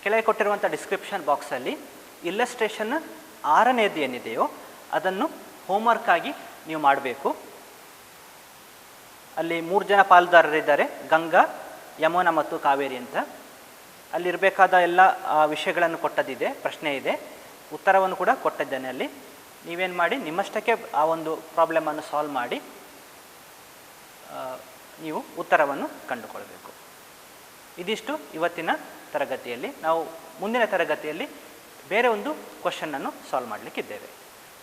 ಕೆಳಗೆ ಕೊಟ್ಟಿರುವಂಥ ಡಿಸ್ಕ್ರಿಪ್ಷನ್ ಬಾಕ್ಸಲ್ಲಿ ಇಲ್ಲಸ್ಟ್ರೇಷನ್ 6ನೇದು ಏನಿದೆಯೋ ಅದನ್ನು ಹೋಮ್ವರ್ಕ್ ಆಗಿ ನೀವು ಮಾಡಬೇಕು. ಅಲ್ಲಿ 3 ಜನ ಪಾಲುದಾರರಿದ್ದಾರೆ, ಗಂಗಾ, ಯಮುನಾ ಮತ್ತು ಕಾವೇರಿ ಅಂತ. ಅಲ್ಲಿರಬೇಕಾದ ಎಲ್ಲ ವಿಷಯಗಳನ್ನು ಕೊಟ್ಟದಿದೆ, ಪ್ರಶ್ನೆ ಇದೆ, ಉತ್ತರವನ್ನು ಕೂಡ ಕೊಟ್ಟಿದ್ದೇನೆ. ಅಲ್ಲಿ ನೀವೇನು ಮಾಡಿ ನಿಮ್ಮಷ್ಟಕ್ಕೆ ಆ ಒಂದು ಪ್ರಾಬ್ಲಮನ್ನು ಸಾಲ್ವ್ ಮಾಡಿ ನೀವು ಉತ್ತರವನ್ನು ಕಂಡುಕೊಳ್ಬೇಕು. ಇದಿಷ್ಟು ಇವತ್ತಿನ ತರಗತಿಯಲ್ಲಿ. ನಾವು ಮುಂದಿನ ತರಗತಿಯಲ್ಲಿ ಬೇರೆ ಒಂದು ಕ್ವಶನ್ನನ್ನು ಸಾಲ್ವ್ ಮಾಡಲಿಕ್ಕಿದ್ದೇವೆ.